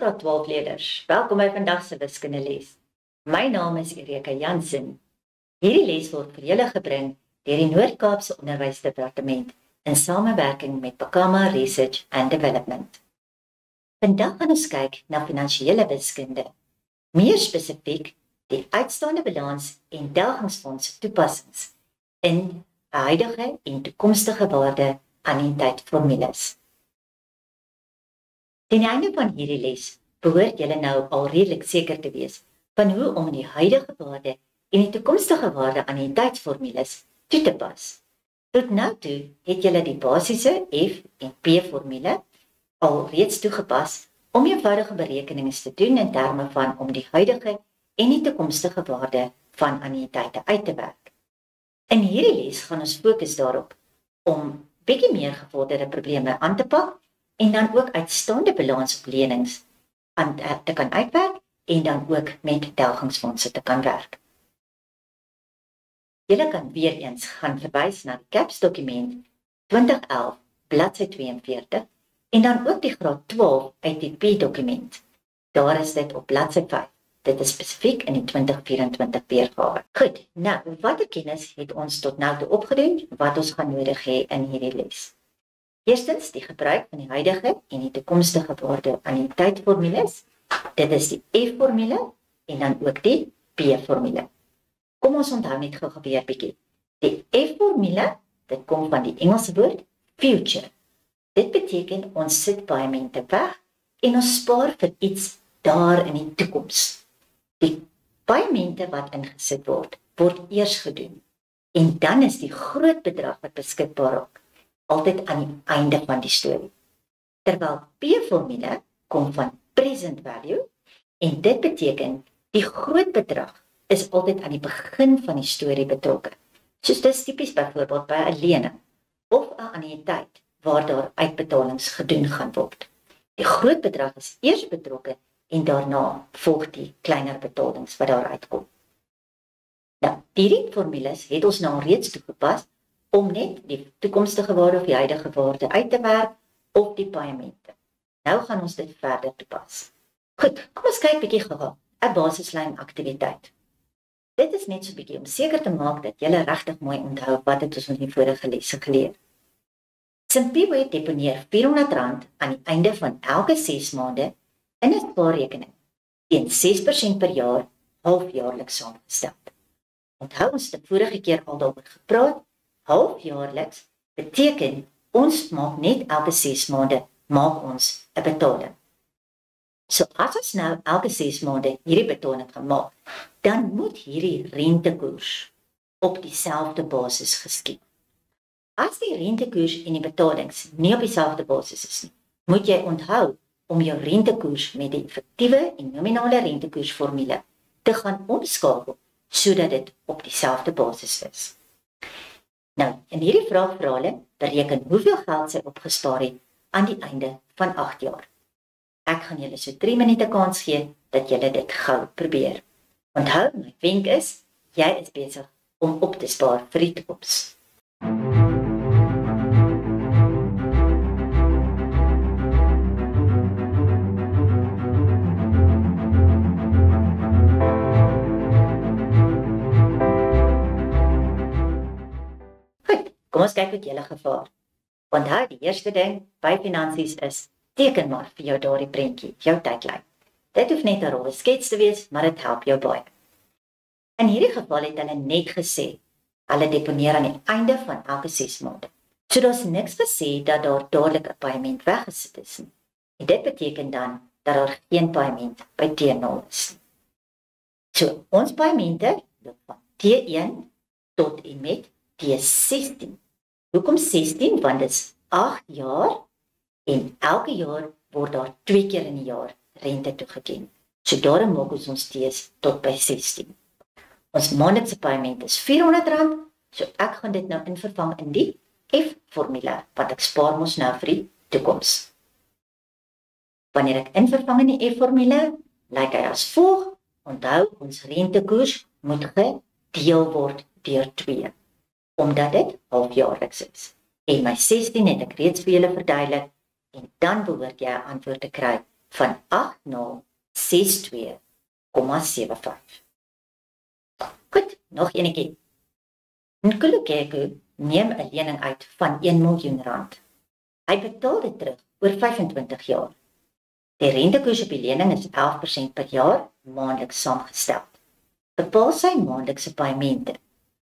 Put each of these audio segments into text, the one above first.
graad 12 leerders, welkom by vandag se wiskundeles. My naam is Erika Jansen. Hierdie les word vir julle gebring deur die Noord-Kaapse Onderwysdepartement in samewerking met Pakama Research and Development. Vandag gaan ons kyk na finansiële wiskunde, meer spesifiek die uitstaande balans en delgingsfonds toepassings in huidige en toekomstige waarde annuïteitformules. Ten einde van hierdie les behoort julle nou al redelik seker te wees van hoe om die huidige waarde en die toekomstige waarde annuïteitsformules toe te pas. Tot nou toe het julle die basiese F en P formule al reeds toegepas om eenvoudige berekeninge te doen in terme van om die huidige en die toekomstige waarde van annuïteite uit te werk. In hierdie les gaan ons fokus daarop om bietjie meer gevorderde probleme aan te pak en dan ook uitstaande balans op lenings te kan uitwerk en dan ook met delgingsfondse te kan werk. Julle kan weer eens gaan verwys na die CAPS dokument 2011 bladsy 42 en dan ook die graad 12 ITP dokument. Daar is dit op bladsy 5. Dit is spesifiek in die 2024 weergawe. Goed, nou, watter kennis het ons tot nou toe opgedoen wat ons gaan nodig hê in hierdie les? Eerstens die gebruik van die huidige en die toekomstige waarde annuïteitformules. Dit is die F-formule en dan ook die P-formule. Kom ons onthou net gou weer bietjie. Die F-formule, dit kom van die Engelse woord future. Dit beteken ons sit paaiemente weg en ons spaar vir iets daar in die toekoms. Die paaiemente wat ingesit word eers gedoen. En dan is die groot bedrag wat beskikbaar raak altyd aan die einde van die storie. Terwyl P-formule kom van present value en dit beteken die groot bedrag is altyd aan die begin van die storie betrokke. Soos dis tipies byvoorbeeld by 'n lening of 'n annuïteit waar daar uitbetalings gedoen gaan word. Die groot bedrag is eers betrokke en daarna volg die kleiner betalings wat daar uitkom. Nou, hierdie formules het ons nou reeds toegepas om net die toekomstige waarde of die huidige waarde uit te werk op die paaiemente. Nou gaan ons dit verder toepas. Goed, kom ons kyk bietjie gou 'n basislyn aktiwiteit. Dit is net so bietjie om seker te maak dat julle regtig mooi onthou wat het ons in die vorige lesse geleer. Simpiwe deponeer R400 aan die einde van elke 6 maande in 'n spaarrekening teen 6% per jaar halfjaarliks saamgestel. Onthou ons het vorige keer al daaroor gepraat. Halfjaarliks beteken ons maak net elke 6 maande maak ons 'n betaling. So as ons nou elke 6 maande hierdie betaling gaan maak, dan moet hierdie rentekoers op dieselfde basis geskied. As die rentekoers en die betalings nie op dieselfde basis is nie, moet jy onthou om jou rentekoers met die effektiewe en nominale rentekoersformule te gaan omskakel sodat dit op dieselfde basis is. Nou, in hierdie vraag vra hulle bereken hoeveel geld sy opgespaar het aan die einde van 8 jaar. Ek gaan julle so 3 minute kans gee dat julle dit gou probeer. Onthou, my wenk is, jy is besig om op te spaar vir die toekoms. Kom ons kyk wat julle gevaar. Onthou, die eerste ding by finansies is, teken maar vir jou daardie prentjie, jou tydlyn. Dit hoef net 'n rowwe skets te wees, maar dit help jou baie. In hierdie geval het hulle net gesê, hulle deponeer aan die einde van elke 6 maande. So daar's niks gesê dat daar dadelik 'n paaiement weggesit is nie. En dit beteken dan dat daar geen paaiement by T0 is nie. So, ons paaimente loop van T1 tot en met T16. Hoekom 16? Want dit is 8 jaar en elke jaar word daar 2 keer in die jaar rente toegeken. So daarom maak ons T's tot by 16. Ons maandelikse paaiement is R400, so ek gaan dit nou invervang in die F-formule, want ek spaar mos nou vir die toekoms. Wanneer ek invervang in die F-formule, lyk hy as volg. Onthou, ons rentekoers moet gedeel word deur 2. Omdat dit halfjaarliks is. En my 16 het ek reeds vir julle verduidelik, en dan behoort jy 'n antwoord te kry van 8062,75. Goed, nog enetjie. Nkulukeku neem 'n lening uit van R1 miljoen. Hy betaal dit terug oor 25 jaar. Die rentekoers op die lening is 11% per jaar, maandeliks saamgestel. Bepaal sy maandelikse paemente.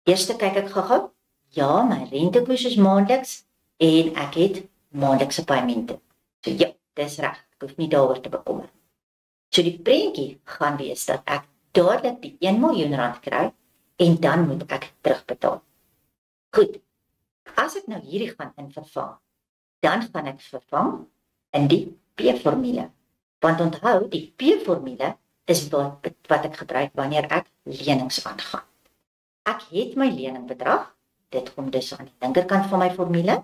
Eerste kyk ek gou-gou. Ja, my rentekoers is maandeliks en ek het maandelikse paemente. So ja, dis reg. Ek hoef nie daaroor te bekommer. So die prentjie gaan wees dat ek dadelik die R1 miljoen kry en dan moet ek terugbetaal. Goed. As ek nou hierdie gaan invervang, dan gaan ek vervang in die P-formule. Want onthou, die P-formule is wat ek gebruik wanneer ek lenings aangaan. Ek het my leningbedrag, dit kom dus aan die linkerkant van my formule,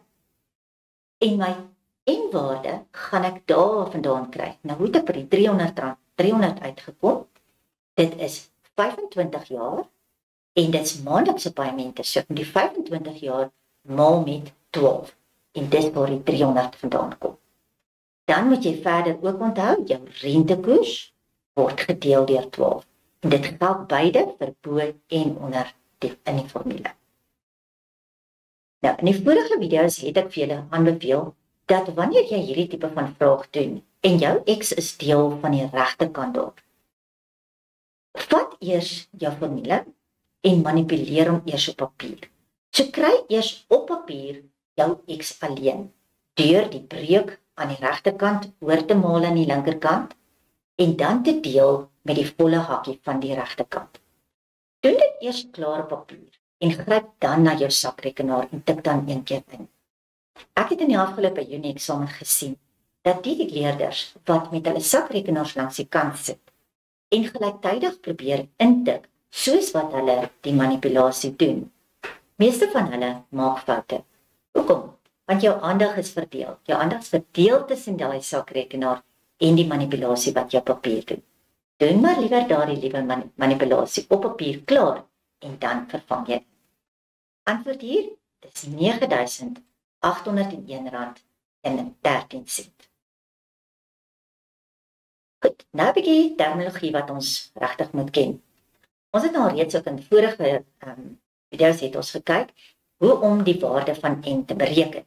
en my N-waarde gaan ek daar vandaan kry. Nou hoe het ek by die R300 uitgekom? Dit is 25 jaar, en dit is maandelikse paemente, so die 25 jaar maal met 12, en dit waar die 300 vandaan kom. Dan moet jy verder ook onthou, jou rentekoers word gedeel deur 12. En dit geld beide vir bo en onder in die formule. Nou, in die vorige video's het ek vir julle aanbeveel dat wanneer jy hierdie tipe van vraag doen en jou X is deel van die regterkant op, vat eers jou formule en manipuleer hom eers op papier. So kry eers op papier jou X alleen deur die breuk aan die regterkant oor te maal aan die linkerkant en dan te deel met die volle hakkie van die regterkant. Doen dit eers klaar op papier en gryp dan na jou sakrekenaar en tik dan een keer in. Ek het in die afgelope Junie eksamen gesien dat die leerders wat met hulle sakrekenaars langs die kant sit en gelyktydig probeer intik soos wat hulle die manipulasie doen. Meeste van hulle maak foute. Hoekom? Want jou aandag is verdeel. Jou aandag is verdeel tussen daai sakrekenaar en die manipulasie wat jy op papier doen. Doen maar liewer daardie liewe manipulasie op papier klaar en dan vervang jy. Antwoord hier, dis R9.801,13. Goed, nou 'n bietjie terminologie wat ons regtig moet ken. Ons het nou reeds ook in vorige video's het ons gekyk hoe om die waarde van n te bereken.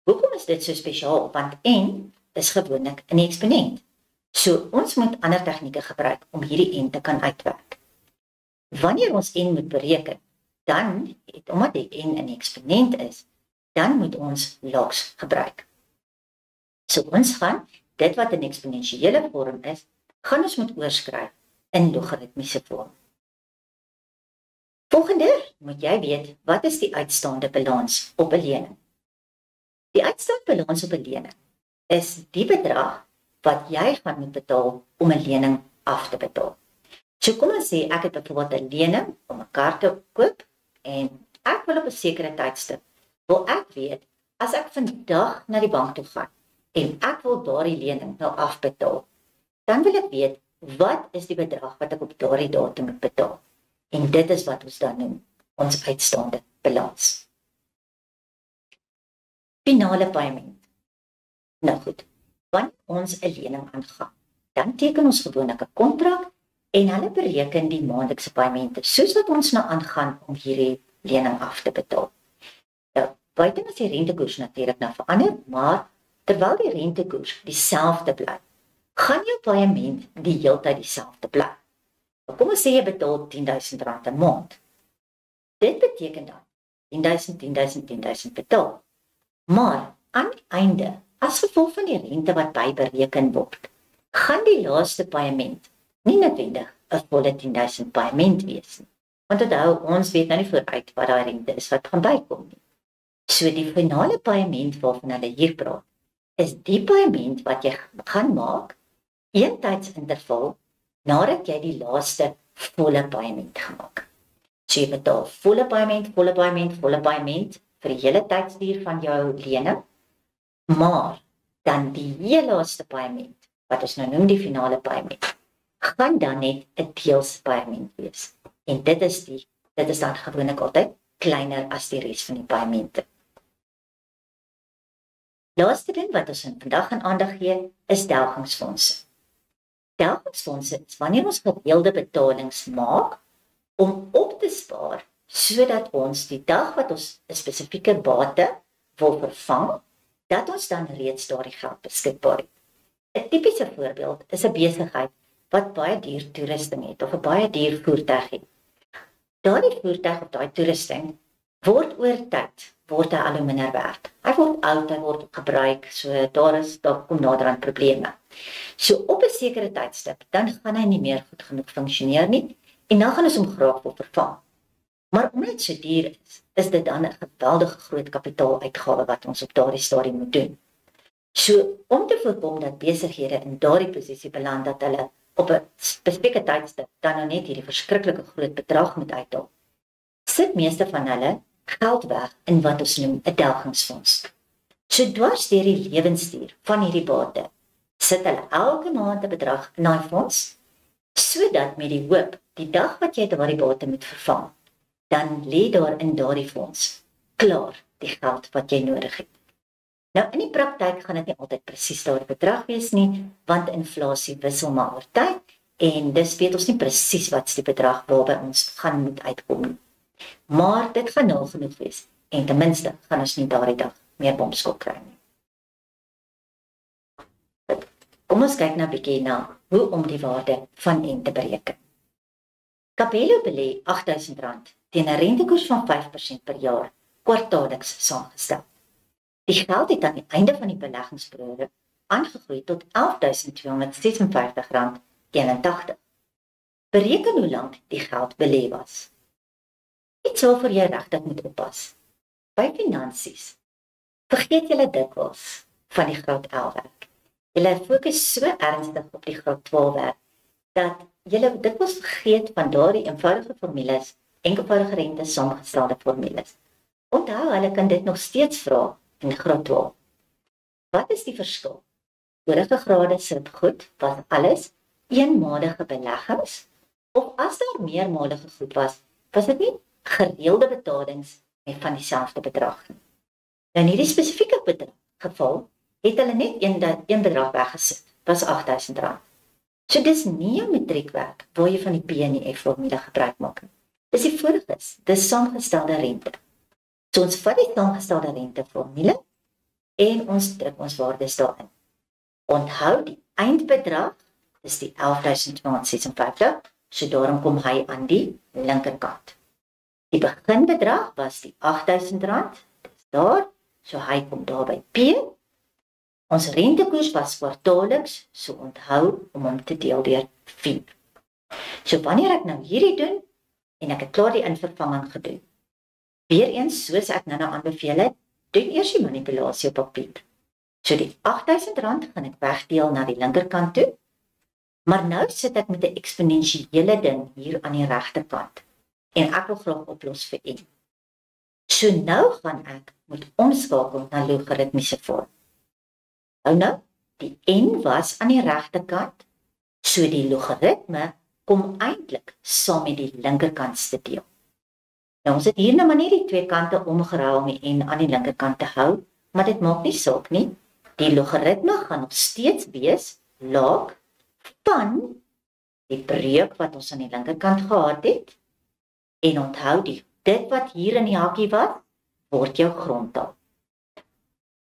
Hoekom is dit so spesiaal? Want n is gewoonlik 'n eksponent. So ons moet ander tegnieke gebruik om hierdie n te kan uitwerk. Wanneer ons n moet bereken, dan, omdat die n 'n eksponent is, dan moet ons logs gebruik. So ons gaan dit wat 'n eksponensiële vorm is, gaan ons moet oorskryf in logaritmiese vorm. Volgende moet jy weet, wat is die uitstaande balans op 'n lening? Die uitstaande balans op 'n lening is die bedrag wat jy gaan moet betaal om 'n lening af te betaal. So kom ons sê ek het byvoorbeeld 'n lening om 'n kar te koop en ek wil op 'n sekere tydstip, wil ek weet, as ek vandag na die bank toe gaan en ek wil daardie lening nou afbetaal, dan wil ek weet, wat is die bedrag wat ek op daardie datum moet betaal? En dit is wat ons dan noem, ons uitstaande balans. Finale paaiement. Nou goed, wanneer ons 'n lening aangaan, dan teken ons gewoonlik 'n kontrak en hulle bereken die maandelikse paemente soos wat ons nou aangaan om hierdie lening af te betaal. Nou, buiten as die rentekoers natuurlik nou verander, maar terwyl die rentekoers dieselfde bly, gaan jou paement die heeltyd dieselfde bly. Kom ons sê jy betaal R10.000 'n maand. Dit beteken dan 10.000 betaal. Maar aan die einde, as gevolg van die rente wat bybereken word, gaan die laaste paement nie noodwendig 'n volle 10.000 paement wees nie. Want onthou, ons weet nou nie vooruit wat daai rente is wat gaan bykom nie. So die finale paement waarvan hulle hier praat, is die paement wat jy gaan maak, een tydsinterval, nadat jy die laaste volle paement gemaak. So jy betaal volle paement vir die hele tydsduur van jou lening, maar dan die heel laaste paement, wat ons nou noem die finale paement, gaan dan net 'n deels paement wees. En dit is dan gewoonlik altyd kleiner as die res van die paemente. Laaste ding wat ons vandag aan aandag gee, is delgingsfondse. Delgingsfondse is wanneer ons gereelde betalings maak om op te spaar, sodat ons die dag wat ons 'n spesifieke bate wil vervang, dat ons dan reeds daardie geld beskikbaar het. 'n Tipiese voorbeeld is 'n besigheid wat baie duur toerusting het of 'n baie duur voertuig het. Daardie voertuig of daai toerusting word oor tyd al hoe minder werd. Hy word oud, hy word gebruik, so daar kom nader aan probleme. So op 'n sekere tydstip, dan gaan hy nie meer goed genoeg funksioneer nie en dan gaan ons hom graag wil vervang. Maar omdat dit so duur is dit dan 'n geweldige groot kapitaaluitgawe wat ons op daardie stadium moet doen. So om te voorkom dat besighede in daardie posisie beland dat hulle op 'n spesifieke tydstip dan nou net hierdie verskriklike groot bedrag moet uithaal, sit meeste van hulle geld weg in wat ons noem 'n delgingsfonds. So dwars deur die lewensduur van hierdie bate, sit hulle elke maand 'n bedrag in daai fonds, sodat met die hoop, die dag wat jy daardie bate moet vervang, dan lê daar in daardie fonds klaar die geld wat jy nodig het. Nou in die praktyk gaan dit nie altyd presies daardie bedrag wees nie, want inflasie wissel maar oor tyd en dis weet ons nie presies wat die bedrag waarby ons gaan moet uitkom nie. Maar dit gaan nou genoeg wees en ten minste gaan ons nie daardie dag meer bomskok kry nie. Kom ons kyk nou 'n bietjie na hoe om die waarde van N te bereken. Capello belê R8000 teen 'n rentekoers van 5% per jaar, kwartaalliks saamgestel. Die geld het aan die einde van die beleggingsperiode aangegroei tot R11.256.81. Bereken hoe lank die geld belê was. Iets waarvoor jy regtig moet oppas. By finansies vergeet julle dikwels van die graad 11 werk. Julle fokus so ernstig op die graad 12 werk dat julle dikwels vergeet van daardie eenvoudige formules, enkelvoudige rente saamgestelde formules. Onthou, hulle kan dit nog steeds vra in graad 12. Wat is die verskil? Vorige grade sit goed, was alles eenmalige beleggings, of as daar meermalige goed was dit nie gereelde betalings met van dieselfde bedrag nie. In hierdie spesifieke geval het hulle net een bedrag weggesit, was R8000. So dis nie 'n matriekwerk waar jy van die P en die F formule gebruik maak nie. Dis die voorgis, dis saamgestelde rente. So ons vat die saamgestelde rente formule en ons druk ons waardes daarin. Onthou die eindbedrag is die R11.256, so daarom kom hy aan die linkerkant. Die beginbedrag was die R8000, dis daar, so hy kom daar by P. Ons rentekoers was kwartaalliks, so onthou om hom te deel deur 4. So wanneer ek nou hierdie doen, en ek het klaar die invervanging gedoen, weereens soos ek nou aanbeveel het, doen eers die manipulasie op papier. So die R8000 gaan ek wegdeel na die linkerkant toe, maar nou sit ek met 'n eksponensiële ding hier aan die regterkant, en ek wil graag oplos vir N. So nou gaan ek moet omskakel na logaritmiese vorm. Nou, die N was aan die regterkant, so die logaritme kom eintlik saam met die linkerkantste deel. Nou ons het hier nou maar net die twee kante omgeruil om die N aan die linkerkant te hou, maar dit maak nie saak nie. Die logaritme gaan nog steeds wees log van die breuk wat ons aan die linkerkant gehad het, en onthou dit wat hier in die hakkie was, word jou grondtaal.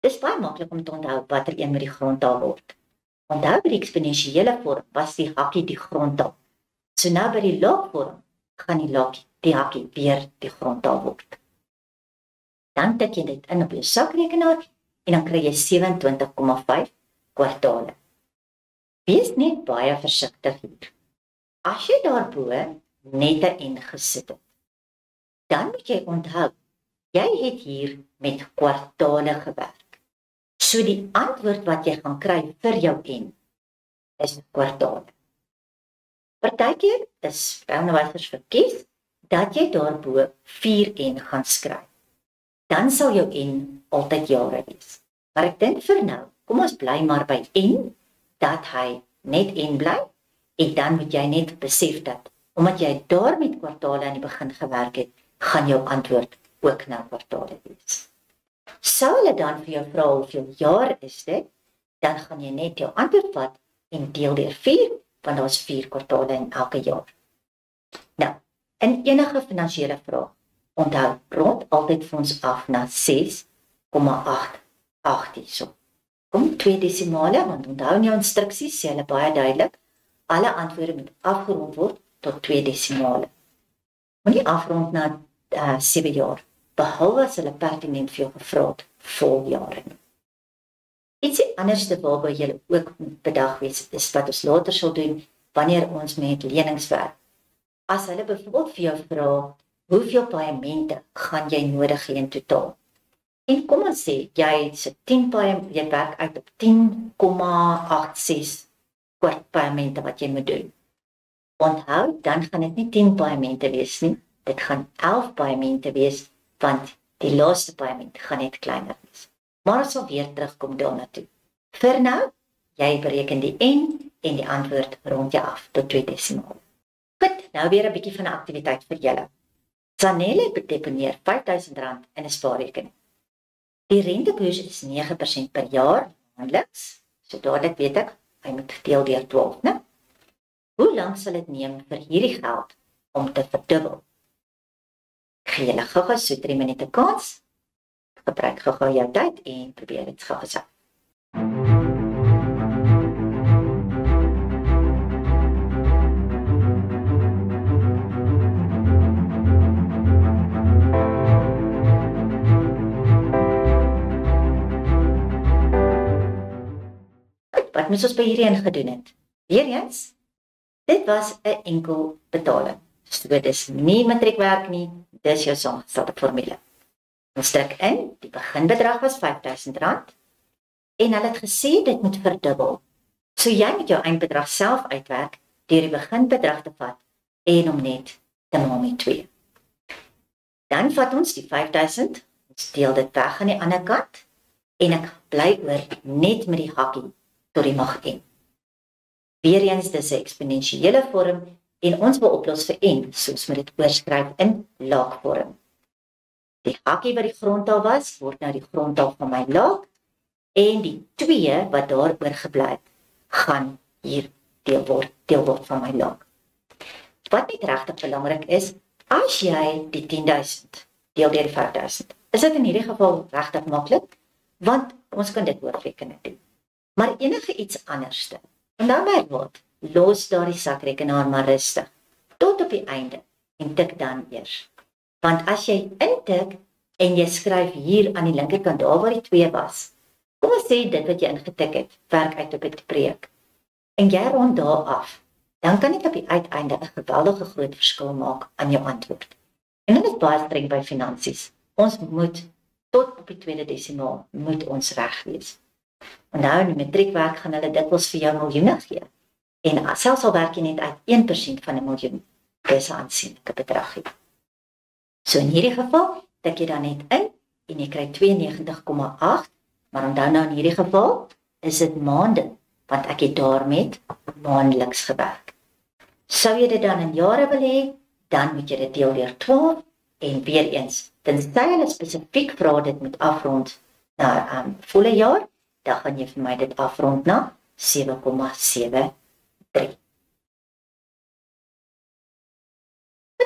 Dis baie maklik om te onthou watter een met die grondtaal word. Onthou by die eksponensiële vorm was die hakkie die grondtaal. So nou by die logvorm gaan die hakkie weer die grondtaal word. Dan tik jy dit in op jou sakrekenaar en dan kry jy 27,5 kwartale. Wees net baie versigtig hier. As jy daarbo net 'n N gesit het, dan moet jy onthou, jy het hier met kwartale gewerk. So die antwoord wat jy gaan kry vir jou N is kwartale. Partykeer is onderwysers verkies dat jy daarbo 4N gaan skryf. Dan sal jou N altyd jare wees. Maar ek dink vir nou, kom ons bly maar by N, dat hy net N bly, en dan moet jy net besef dat, omdat jy daar met kwartale aan die begin gewerk het, gaan jou antwoord ook nou kwartale wees. Sou hulle dan vir jou vra hoeveel jaar is dit, dan gaan jy net jou antwoord vat en deel deur 4, want daar's 4 kwartale in elke jaar. Nou, in enige finansiële vraag, onthou, rond altyd vir ons af na 6,88 hierso. Kom 2 desimale, want onthou in jou instruksies sê hulle baie duidelik, alle antwoorde moet afgerond word tot 2 desimale. Moenie afrond na 7 jaar, behalwe as hulle pertinent vir jou gevra het voljare nie. Ietsie anderste waarby jy ook bedag wees, is wat ons later sal doen, wanneer ons met lenings werk. As hulle byvoorbeeld vir jou vra, hoeveel paemente gaan jy nodig hê in totaal? En kom ons sê, jy werk uit op 10,86 kwart paemente wat jy moet doen. Onthou, dan gaan dit nie 10 paemente wees nie, dit gaan 11 paemente wees, want die laaste paement gaan net kleiner wees. Maar ons sal weer terugkom daarna toe. Vir nou, jy bereken die N en die antwoord rond jy af tot 2 desimale. Goed, nou weer 'n bietjie van 'n aktiwiteit vir julle. Sanelle deponeer R5000 in 'n spaarrekening. Die rentekoers is 9% per jaar maandeliks, so dadelik weet ek, hy moet gedeel deur 12, né? Hoe lank sal dit neem vir hierdie geld om te verdubbel? Gee julle gou-gou so 3 minute kans. Gebruik gou-gou jou tyd en probeer dit gou-gou self. Wat moes ons by hierdie een gedoen het? Weereens, dit was 'n enkel betaling. So dit is nie matriekwerk nie, dis jou saamgestelde formule. Ons druk in, die beginbedrag was R5000 en hulle het gesê dit moet verdubbel. So jy moet jou eindbedrag self uitwerk deur die beginbedrag te vat en om net te maal met 2. Dan vat ons die 5000, ons deel dit weg aan die ander kant en ek bly oor net met die hakkie tot die mag n. Weereens dis 'n eksponensiële vorm en ons wil oplos vir n, soos moet dit oorskryf in laagvorm. Die hakkie wat die grondtaal was, word nou die grondtaal van my laag en die 2 wat daar oorgebly het, gaan hier deel word van my laag. Wat net regtig belangrik is, as jy die 10.000 deel deur die 5.000, is dit in hierdie geval regtig maklik, want ons kan dit oorreken doen. Maar enige iets anderste, en dan my woord, los daar die sakrekenaar maar rustig, tot op die einde, en tik dan eers. Want as jy intik, en jy skryf hier aan die linkerkant, daar waar die 2 was, kom ons sê dit wat jy ingetik het, werk uit op die preek, en jy rond daar af, dan kan dit op die uiteinde 'n geweldige groot verskil maak aan jou antwoord. En dit is baie streng by finansies. Ons moet, tot op die 2de desimaal, moet ons reg wees. Onthou, in die matriekwerk gaan hulle dikwels vir jou miljoene gee. En selfs al werk jy net uit 1% van 'n miljoen, dis 'n aansienlike bedrag. So in hierdie geval, tik jy dan net in, en jy kry 92,8, maar onthou nou in hierdie geval, is dit maande, want ek het daarmee maandeliks gewerk. Sou jy dit dan in jare wil hê, dan moet jy dit deel deur 12, en weer eens, tensy hulle spesifiek vra dit moet afrond na volle jaar, dan gaan jy vir my dit afrond na 7,73.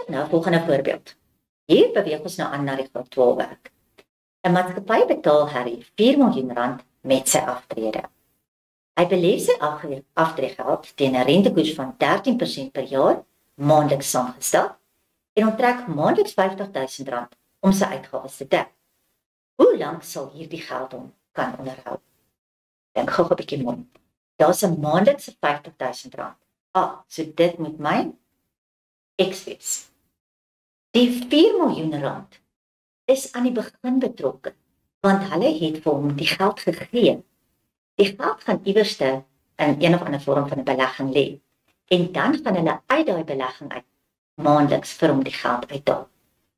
Nou, volgende voorbeeld. Hier beweeg ons nou aan na die graad 12 werk. 'n Maatskappy betaal Harry R4 miljoen met sy aftrede. Hy belê sy aftreegeld teen 'n rentekoers van 13% per jaar, maandeliks saamgestel, en onttrek maandeliks R50.000 om sy uitgawes te dek. Hoe lank sal hierdie geld hom kan onderhou? Dink gou 'n bietjie mooi. Daar's 'n maandelikse R50.000. So dit moet my X wees. Die R4 miljoen is aan die begin betrokke, want hulle het vir hom die geld gegee. Die geld gaan iewerste in een of ander vorm van 'n belegging lê, en dan gaan hulle uit daai belegging uit maandeliks vir hom die geld uithaal.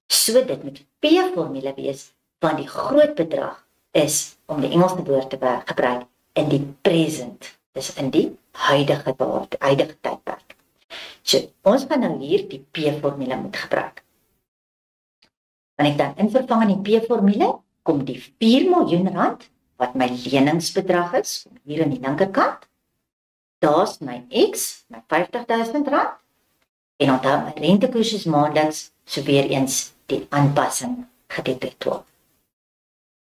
So dit moet P-formule wees, want die groot bedrag is, om die Engelse woord te gebruik, in die present, dis in die huidige tydperk. So, ons gaan nou hier die P-formule moet gebruik. Wanneer ek dan invervang in die P-formule, kom die 4 miljoen rand, wat my leningsbedrag is, hier aan die linkerkant. Daar's my X, my 50.000 rand, en onthou my rentekoers is maandeliks, so weer eens die aanpassing gedeeld deur 12.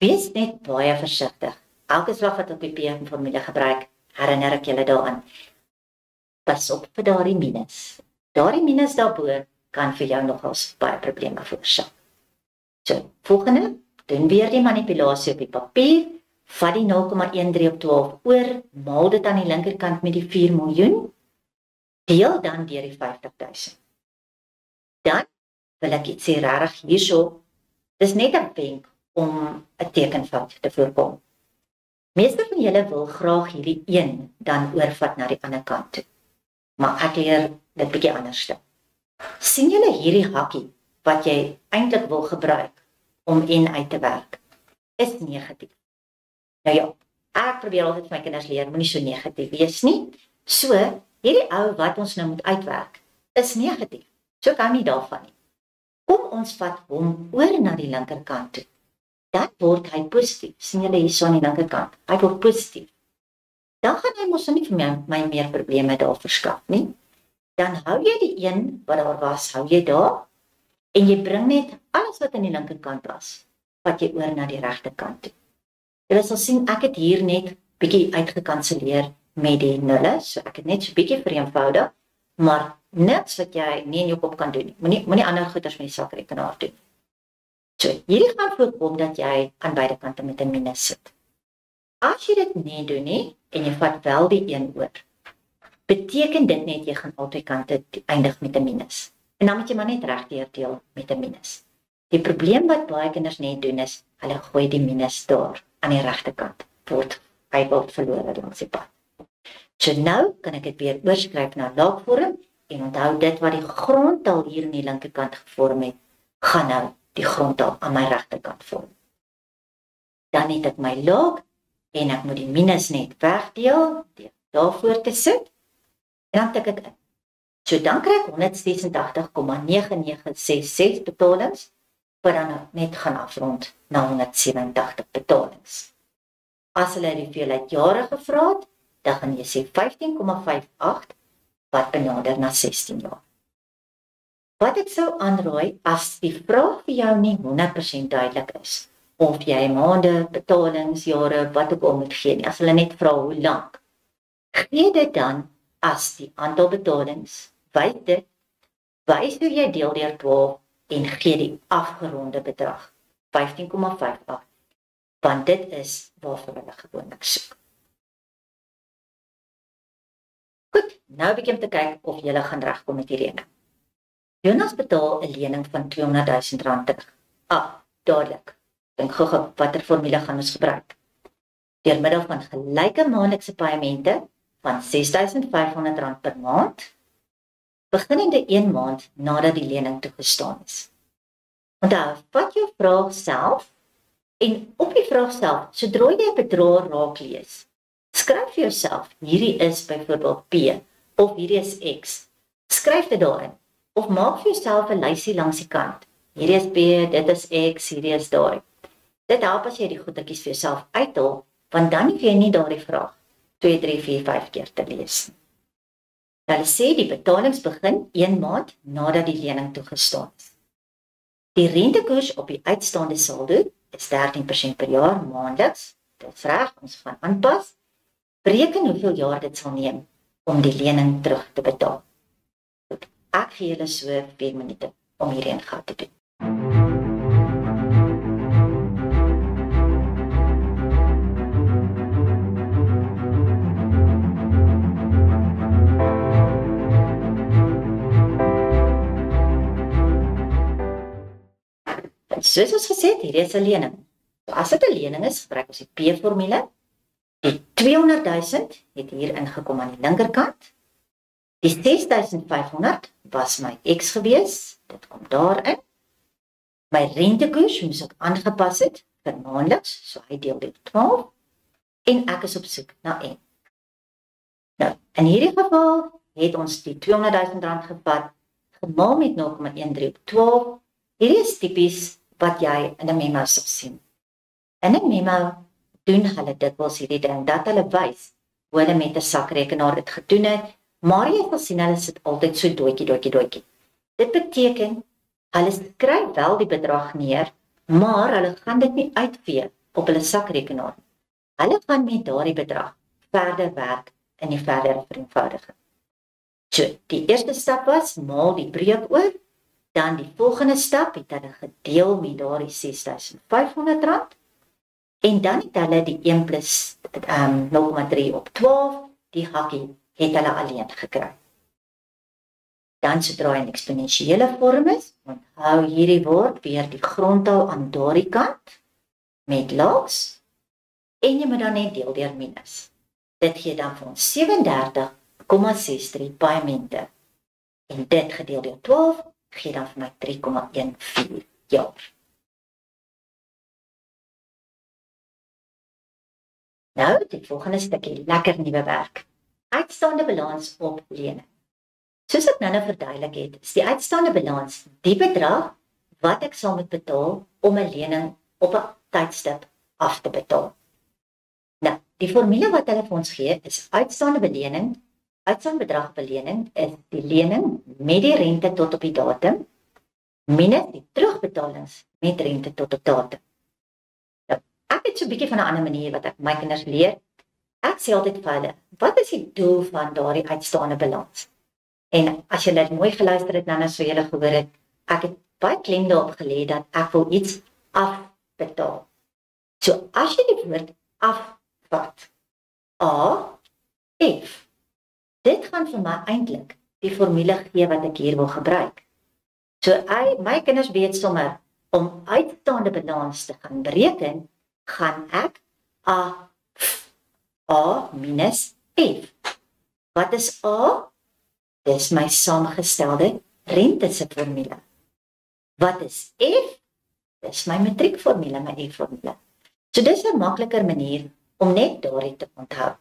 Wees net baie versigtig. Elke slag wat op die PM-formule gebruik, herinner ek julle daaraan. Pas op vir daardie minus. Daardie minus daarbo kan vir jou nogals baie probleme veroorsaak. So, volgende, doen weer die manipulasie op die papier, vat die 0,13 op 12 oor, maal dit aan die linkerkant met die 4 miljoen, deel dan deur die 50.000. Dan wil ek iets sê regtig hierso, dis net 'n wenk om 'n tekenfout te voorkom. Meeste van julle wil graag hierdie een dan oorvat na die ander kant toe. Maar ek leer dit bietjie anderste. Sien julle hierdie hakkie wat jy eintlik wil gebruik om en uit te werk, is negatief. Nou ja, ek probeer altyd vir my kinders leer, moenie so negatief wees nie. So, hierdie ou wat ons nou moet uitwerk, is negatief. So kan nie daarvan nie. Kom ons vat hom oor na die linkerkant toe. Dan word hy positief. Sien julle hierso aan die linkerkant? Hy word positief. Dan gaan hy mos nie vir my meer probleme daar verskaf nie. Dan hou jy die een wat daar was, hou jy daar, en jy bring net alles wat aan die linkerkant was, wat jy oor na die regterkant toe. Julle sal sien, ek het hier net bietjie uitgekanselleer met die nulle, so ek het net so bietjie vereenvoudig, maar niks wat jy nie in jou kop kan doen nie. Moenie ander goeders met die sakrekenaar doen. So, hierdie gaan voorkom dat jy aan beide kante met 'n minus sit. As jy dit nie doen nie, en jy vat wel die een oor, beteken dit net jy gaan albei kante eindig met 'n minus. En dan moet jy maar net regdeur deel met 'n minus. Die probleem wat baie kinders net doen is, hulle gooi die minus daar aan die regterkant. Hy word verlore langs die pad. So nou kan ek dit weer oorskryf na laagvorm, en onthou dit wat die grondtaal hier aan die linkerkant gevorm het, gaan nou die grondtaal aan my regterkant vorm. Dan het ek my laag, en ek moet die minus net wegdeel, deur daarvoor te sit, en dan tik ek in. So dan kry ek 186,9966 betalings, wat dan net gaan afrond na 187 betalings. As hulle die veelheid jare gevra het, dan gaan jy sê 15,58, wat benader na 16 jaar. Wat ek sou aanraai, as die vraag vir jou nie 100% duidelik is, of jy maande, betalings, jare, wat ook al moet gee nie, as hulle net vra hoe lank, gee dit dan as die aantal betalings, wys hoe jy deel deur 12 en gee die afgeronde bedrag, 15,58, want dit is waarvoor hulle gewoonlik soek. Goed, nou begin te kyk of jy gaan regkom met die lening. Jonas betaal 'n lening van 200.000 rand terug. Dadelik. Dink gou watter formule gaan ons gebruik? Deur middel van gelyke maandelikse paemente van R6.500 per maand, beginnende 1 maand nadat die lening toegestaan is. Onthou, vat jou vraag self, en op die vraag self, sodra jy 'n bedrag raak lees, skryf vir jouself, hierdie is byvoorbeeld P, of hierdie is X. Skryf dit daarin, of maak vir jouself 'n lysie langs die kant. Hierdie is P, dit is X, hierdie is daai. Dit help as jy die goedetjies vir jouself uithaal, want dan hoef jy nie daardie vraag 2, 3, 4, 5 keer te lees. Hulle sê die betalings begin 1 maand nadat die lening toegestaan is. Die rentekoers op die uitstaande saldo is 13% per jaar maandeliks. Dit is reg, ons gaan aanpas. Bereken hoeveel jaar dit sal neem om die lening terug te betaal. Goed, ek gee julle so 4 minute om hierdie ingaan te doen. Soos ons gesê het, hierdie is 'n lening. So as dit 'n lening is, gebruik ons die P-formule. Die 200.000 het hier ingekom aan die linkerkant. Die 6.500 was my X gewees, dit kom daarin. My rentekoers moes ek aangepas het vir maandeliks, so hy deel dit 12, en ek is op soek na N. Nou, in hierdie geval het ons die 200.000 rand gevat, gemaal met 0,13 op 12. Hierdie is tipies wat jy in 'n memo sal sien. In 'n memo doen hulle dikwels hierdie ding dat hulle wys hoe hulle met 'n sakrekenaar dit gedoen het, maar jy sal sien hulle sit altyd so doetjie. Dit beteken hulle skryf wel die bedrag neer, maar hulle gaan dit nie uitvee op hulle sakrekenaar nie. Hulle gaan met daardie bedrag verder werk in die verdere vereenvoudiging. So, die eerste stap was maal die breuk oor, dan die volgende stap het hulle gedeel met daardie R6.500 en dan het hulle die 1 plus 0,3 op 12, die hakkie het hulle alleen gekry. Dan sodra hy 'n eksponensiële vorm is, onthou hierdie word weer die grondtal aan daardie kant met laaks en jy moet dan net deel deur minus. Dit gee dan vir ons 37,63 paaiemente. En dit gedeel deur 12 gee dan vir my 3,14 jaar. Nou, die volgende stukkie, lekker nuwe werk. Uitstaande balans op lening. Soos ek nou verduidelik het, is die uitstaande balans die bedrag wat ek sal moet betaal om 'n lening op 'n tydstip af te betaal. Nou, die formule wat hulle vir ons gee is uitstaande bedrag op 'n lening is die lening met die rente tot op die datum minus die terugbetalings met rente tot op datum. Nou, ek het so 'n bietjie van 'n ander manier wat ek my kinders leer. Ek sê altyd vir hulle, wat is die doel van daardie uitstaande balans? En as jy net mooi geluister het nou so julle gehoor het, ek het baie klem daarop gelê dat ek wil iets afbetaal. So as jy die woord afvat, F, dit gaan vir my eintlik die formule gee wat ek hier wil gebruik. So my kinders weet sommer om uitstaande balans te gaan bereken, gaan ek A minus F. Wat is A? Dis my saamgestelde rente se formule. Wat is F? Dis my matriekformule, my F-formule. So dis 'n makliker manier om net daardie te onthou.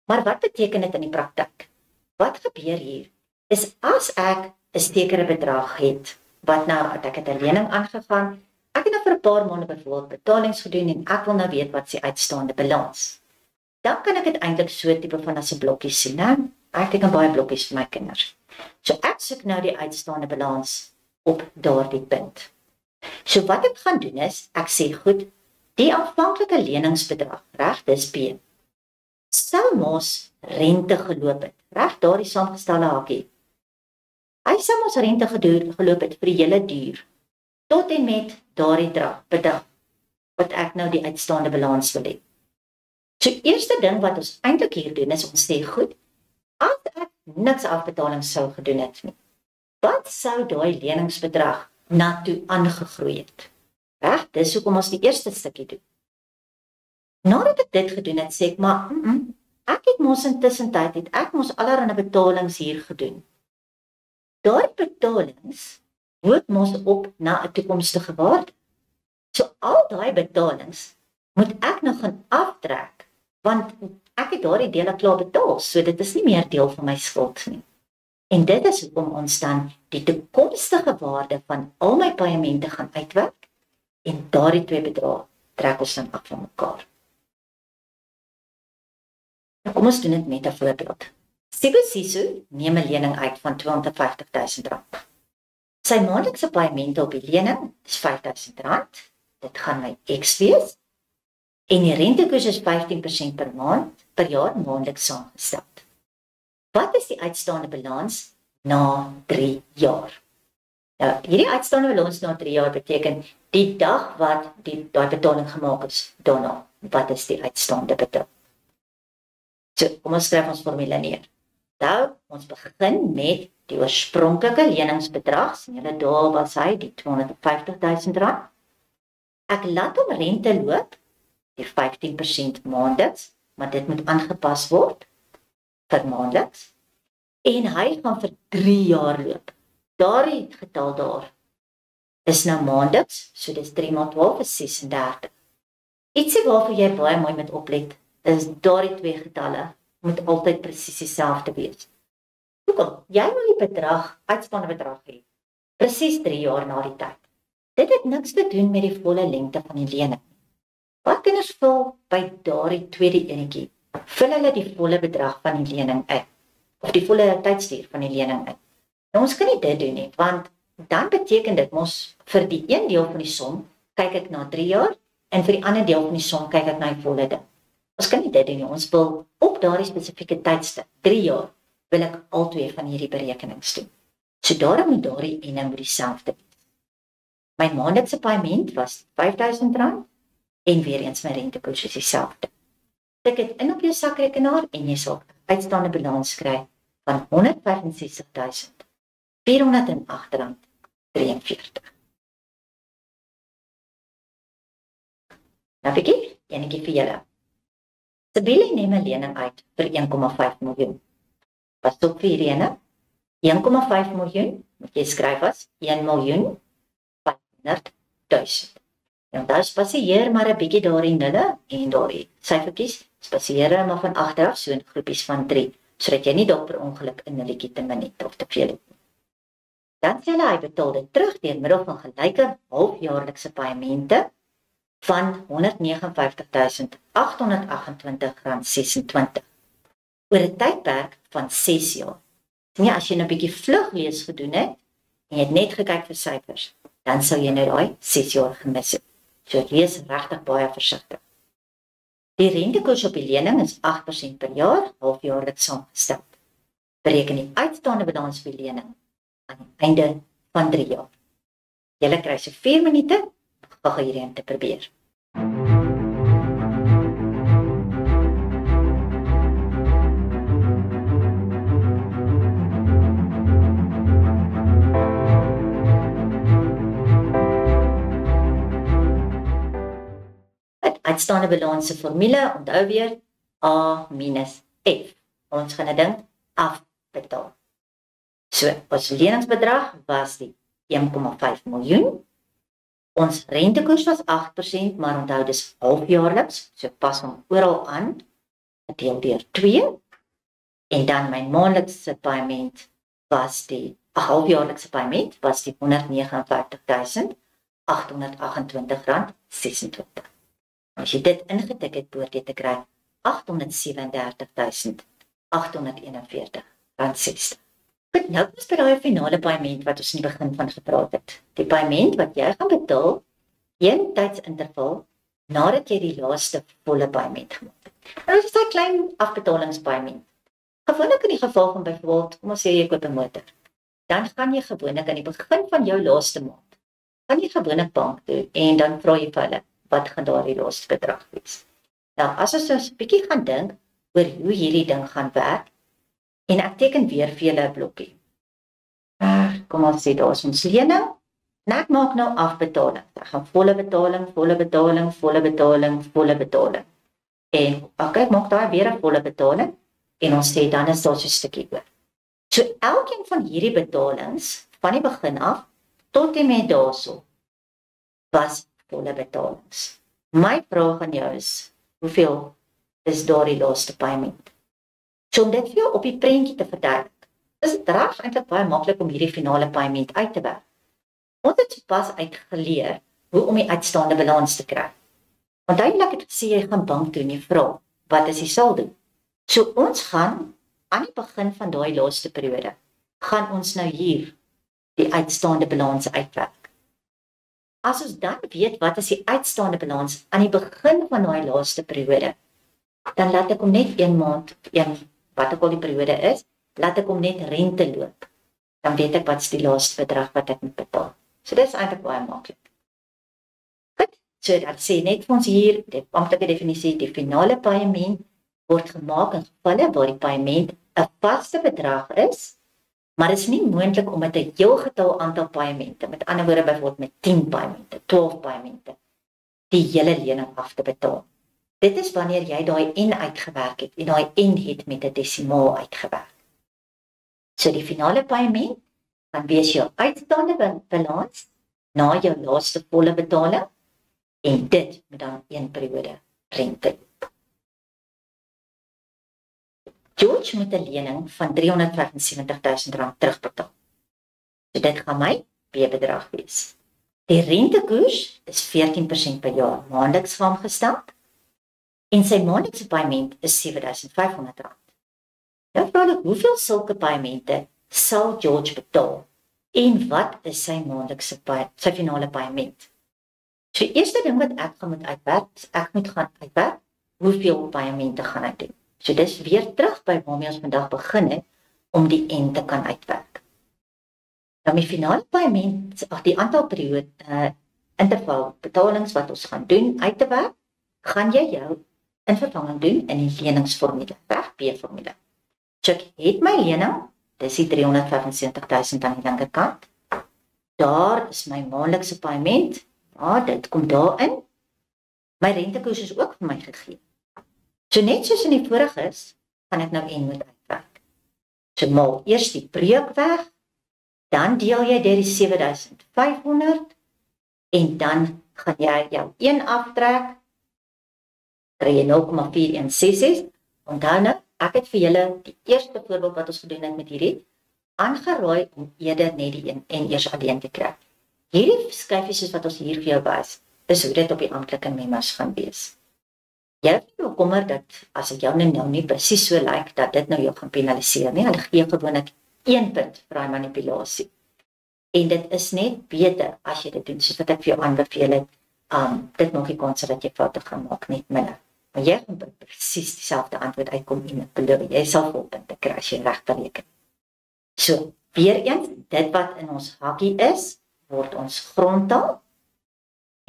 Maar wat beteken dit in die praktyk? Wat gebeur hier? Is as ek 'n sekere bedrag het, ek het 'n lening aangegaan, ek het nou vir 'n paar maande byvoorbeeld betalings gedoen en ek wil nou weet wat se uitstaande balans. Dan kan ek dit eintlik so tipe van as 'n blokkie sien, né? Ek teken baie blokkies vir my kinders. So ek soek nou die uitstaande balans op daardie punt. So wat ek gaan doen is, ek sê goed, die aanvanklike leningsbedrag, reg, dis B. Sou mos rente geloop het, reg, daardie saamgestelde hakie. Hy sou mos rente geloop het vir die hele duur, tot en met daardie bedrag, wat ek nou die uitstaande balans wil hê. So eerste ding wat ons eintlik hier doen is ons sê goed, as ek niks afbetalings sou gedoen het nie, wat sou daai leningsbedrag na toe aangegroei het? Reg, dis hoekom ons die eerste stukkie doen. Nadat ek dit gedoen het, sê ek maar, ek het mos intussen tyd het ek mos allerlei betalings hier gedoen. Daardie betalings hoop mos op na 'n toekomstige waarde. So al daai betalings moet ek nou gaan aftrek, want ek het daardie dele klaar betaal, so dit is nie meer deel van my skuld nie. En dit is hoekom ons dan die toekomstige waarde van al my paemente gaan uitwerk, en daardie twee bedrae trek ons dan af van mekaar. Nou kom ons doen dit met 'n voorbeeld. Sibu neem 'n lening uit van R250.000. Sy maandelikse paemente op die lening is R5.000. Dit gaan my X wees. En die rentekoers is 15% per jaar maandeliks saamgestel. Wat is die uitstaande balans na 3 jaar? Nou, hierdie uitstaande balans na 3 jaar beteken die dag wat daai betaling gemaak is daarna. Wat is die uitstaande bedrag? So, kom ons skryf ons formule neer. Nou, ons begin met die oorspronklike leningsbedrag. Sien julle daar was hy, die R250.000. Ek laat hom rente loop, die 15% maandeliks, maar dit moet aangepas word vir maandeliks. En hy gaan vir 3 jaar loop. Daardie getal daar is nou maandeliks, so dis 3 maal 12 is 36. Ietsie waarvoor jy baie mooi moet oplet, is daardie twee getalle moet altyd presies dieselfde wees. Hoekom? Jy wil die uitstaande bedrag hê, presies 3 jaar na die tyd. Dit het niks te doen met die volle lengte van die lening. Wat kinders vul by daardie tweede enetjie? Vul hulle die volle bedrag van die lening uit, of die volle tydsduur van die lening uit. Nou, ons kan nie dit doen nie, want dan beteken dit mos vir die een deel van die som kyk ek na 3 jaar en vir die ander deel van die som kyk ek na die volle ding. Ons kan nie dit doen nie. Ons wil op daardie spesifieke tydstip, 3 jaar, wil ek al twee van hierdie berekenings doen. So daarom moet daardie ening dieselfde wees. My maandelikse paaiement was R5000 en weer eens my rentekoers is dieselfde. Tik dit in op jou sakrekenaar en jy sal uitstaande balans kry van R165.408.43. Nou Vicky, enetjie vir julle. Sibiele neem 'n lening uit vir 1,5 miljoen. Pas op vir hierdie ene. 1,5 miljoen, moet jy skryf as 1.500.000. En dan spasieer maar 'n bietjie daardie nulle en daardie syfertjies, spasieer hulle maar van agteraf so in groepies van 3, sodat jy nie dalk per ongeluk 'n nulletjie te min het of te veel het. Dan sê hy betaal dit terug deur middel van gelyke halfjaarlikse paemente van R159.828.26 oor 'n tydperk van 6 jaar. Nee, as jy nou 'n bietjie vluglees gedoen het en jy het net gekyk vir syfers, dan sou jy nou daai 6 jaar gemis het. So lees regtig baie versigtig. Die rentekoers op die lening is 8% per jaar, halfjaarlik saamgestel. Bereken die uitstaande balans vir die lening aan die einde van 3 jaar. Julle kry so 4 minute om hierheen te probeer. Uitstaande balans se formule, onthou weer, A minus F. Ons gaan 'n ding afbetaal. So, ons leningsbedrag was die 1,5 miljoen. Ons rentekoers was 8%, maar onthou dis halfjaarliks, so pas hom oral aan, gedeel deur 2. En dan my maandelikse paaiement was die halfjaarlikse paaiement was die R159.828.26. As jy dit ingetik het, behoort jy te kry R837.841.60. Goed, nou is by daai finale paaiement wat ons in die begin van gepraat het. Die paaiement wat jy gaan betaal, een tydsinterval nadat jy die laaste volle paaiement gemaak het. En dit is 'n klein afbetalingspaaiement. Gewoonlik in die geval van byvoorbeeld, kom ons sê jy koop 'n motor, dan gaan jy gewoonlik aan die begin van jou laaste maand, gaan jy gewoonlik bank toe en dan vra jy vir hulle, wat gaan daardie laaste bedrag wees? Nou, as ons 'n bietjie gaan dink oor hoe hierdie ding gaan werk, en ek teken weer vir julle 'n blokkie. Kom ons sê daar is ons lening, en ek maak nou afbetaling. Ek gaan volle betaling, volle betaling, volle betaling, volle betaling. En ek maak daar weer 'n volle betaling, en ons sê dan is daar so 'n stukkie oor. So elkeen van hierdie betalings, van die begin af, tot en met daarso, was volle betalings. My vraag aan jou is, hoeveel is daardie laaste paaiement? So om dit vir jou op die prentjie te verduidelik, is dit reg eintlik baie maklik om hierdie finale paaiement uit te werk. Ons het sopas uitgeleer hoe om die uitstaande balans te kry. Want eintlik het gesê jy gaan bank toe en jy vra, wat is die saldo? So ons gaan aan die begin van daai laaste periode, gaan ons nou hier die uitstaande balans uitwerk. As ons dan weet wat is die uitstaande balans aan die begin van daai laaste periode, dan laat ek hom net 1 maand, wat ook al die periode is, laat ek hom net rente loop. Dan weet ek wat is die laaste bedrag wat ek moet betaal. So dit is eintlik baie maklik. Goed, so dat sê net vir ons hier, die amptelike definisie, die finale paaiement word gemaak in gevalle waar die paaiement 'n vaste bedrag is, maar dit is nie moontlik om met 'n heel getal aantal paaimente, met ander woorde byvoorbeeld met 10 paaimente, 12 paaimente, die hele lening af te betaal. Dit is wanneer jy daai N uitgewerk het en daai N het met 'n desimaal uitgewerk. So die finale paaiement gaan wees jou uitstaande balans na jou laaste volle betaling en dit met dan 1 periode rente. George moet 'n lening van R375.000 terugbetaal. So dit gaan my B-bedrag wees. Die rentekoers is 14% per jaar maandeliks saamgestel en sy maandelikse paaiement is R7.500. Nou vra ek, hoeveel sulke paaimente sal George betaal en wat is sy maandelikse sy finale paaiement? So die eerste ding wat ek gaan moet uitwerk, ek moet gaan uitwerk hoeveel paaimente gaan ek doen. So dis weer terug by waarmee ons vandag begin het om die N te kan uitwerk. Dan die finale paaiement, die aantal periode interval betalings wat ons gaan doen uit te werk, gaan jy jou in vervanging doen in die leningsformule, reg P-formule. So ek het my lening, dis die 375.000 aan die linkerkant. Daar is my maandelikse paaiement. Ja, dit kom daarin. My rentekoers is ook vir my gegee. So net soos in die vorige is, gaan ek nou N moet uitwerk. So maak eers die breuk weg, dan deel jy deur die 7.500 en dan gaan jy jou 1 aftrek, kry jy 0,4166. Onthou nou, ek het vir julle die eerste voorbeeld wat ons gedoen het met hierdie aangeraai om eerder net die N eers alleen te kry. Hierdie skyfies wat ons hier vir jou wys, is hoe dit op die amptelike memos gaan wees. Jy het nie bekommer dat as ek jou nou nie presies so lyk, dat dit nou jou gaan penaliseer nie. Hulle gee gewoonlik 1 punt vir daai manipulasie. En dit is net beter as jy dit doen, soos wat ek vir jou aanbeveel het, dit maak die kans dat jy foute gaan maak net minder. Maar jy gaan presies dieselfde antwoord uitkom en ek beloof, jy sal volpunte kry as jy reg bereken. So, weer eens, dit wat in ons hakkie is, word ons grondtaal.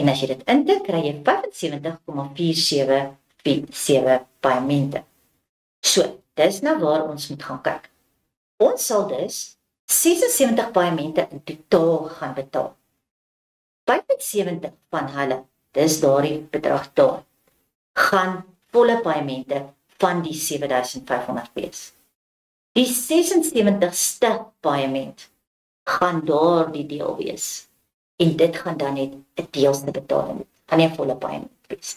En as jy dit intik, kry jy 75,4747 paaimente. So, dis nou waar ons moet gaan kyk. Ons sal dus 76 paaimente in totaal gaan betaal. 75 van hulle, dis daardie bedrag daar, gaan volle paaimente van die 7.500 wees. Die 76ste paaiement gaan daardie deel wees. En dit gaan dan net 'n deelse betaling, gaan nie 'n volle paaiement wees.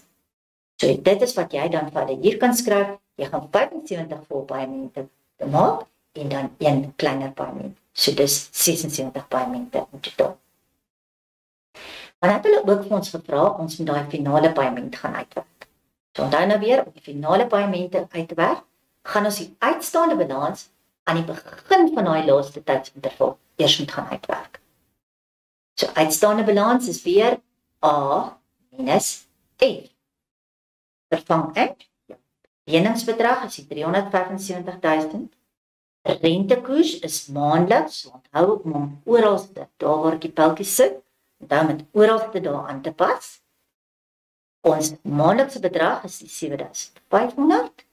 So dit is wat jy dan verder hier kan skryf, jy gaan 75 volle paaimente maak en dan 1 kleiner paaiement. So dis 76 paaimente in totaal. Maar dan het hulle ook vir ons gevra, ons moet daai finale paaiement gaan uitwerk. So onthou nou weer, om die finale paaimente uit te werk, gaan ons die uitstaande balans aan die begin van daai laaste tydsinterval eers moet gaan uitwerk. So uitstaande balans is weer A minus F. Vervang ek, leningsbedrag is die 375.000. Rentekoers is maandeliks, onthou om oralste, daar waar die pyltjies sit, onthou met oralste daar aan te pas. Ons maandelikse bedrag is die 7.500.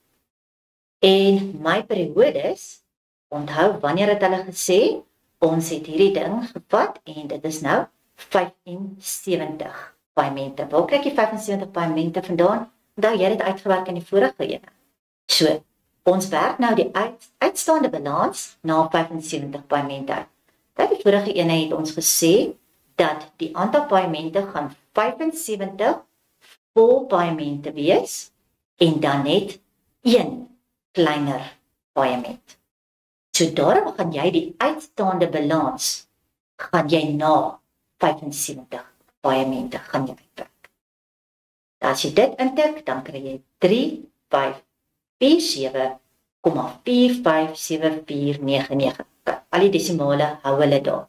En my periodes, onthou wanneer het hulle gesê, ons het hierdie ding gevat en dit is nou 75 paaimente. Waar kry jy 75 paaimente vandaan? Onthou jy het dit uitgewerk in die vorige ene. So, ons werk nou die uitstaande balans na 75 paaimente uit. By die vorige ene het ons gesê dat die aantal paaimente gaan 75 vol paaimente wees en dan net 1 kleiner paaiement. So daarom gaan jy die uitstaande balans, gaan jy na 75 paaimente gaan jy uitwerk. As jy dit intik, dan kry jy 3,547,457499. Al die desimale hou hulle daar.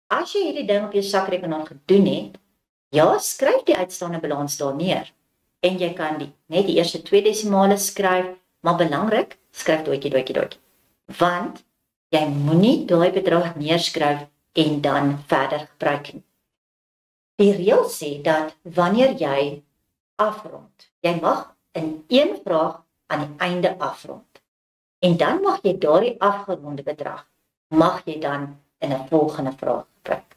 As jy hierdie ding op jou sakrekenaar gedoen het, ja, skryf die uitstaande balans daar neer. En jy kan net die eerste 2 desimale skryf, maar belangrik, skryf doetjie. Want jy moenie daai bedrag neerskryf en dan verder gebruik nie. Die reël sê dat wanneer jy afrond, jy mag in 1 vraag aan die einde afrond. En dan mag jy daardie afgeronde bedrag, mag jy dan in 'n volgende vraag gebruik.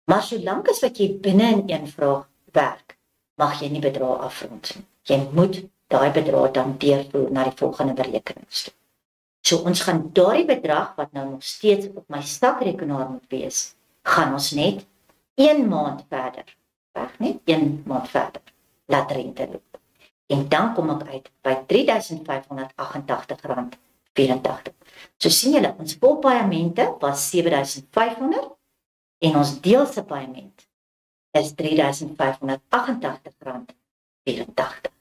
Maar solank as wat jy binne in 1 vraag werk, mag jy nie bedrag afrond nie. Jy moet daai bedrag dan deurvoer na die volgende berekenings toe. So ons gaan daardie bedrag wat nou nog steeds op my sakrekenaar moet wees, gaan ons net 1 maand verder, reg net 1 maand verder, laat rente loop. En dan kom ek uit by R3.588,84. So sien julle, ons volpaaimente was 7.500 en ons deelse paaiement is R3,588,84.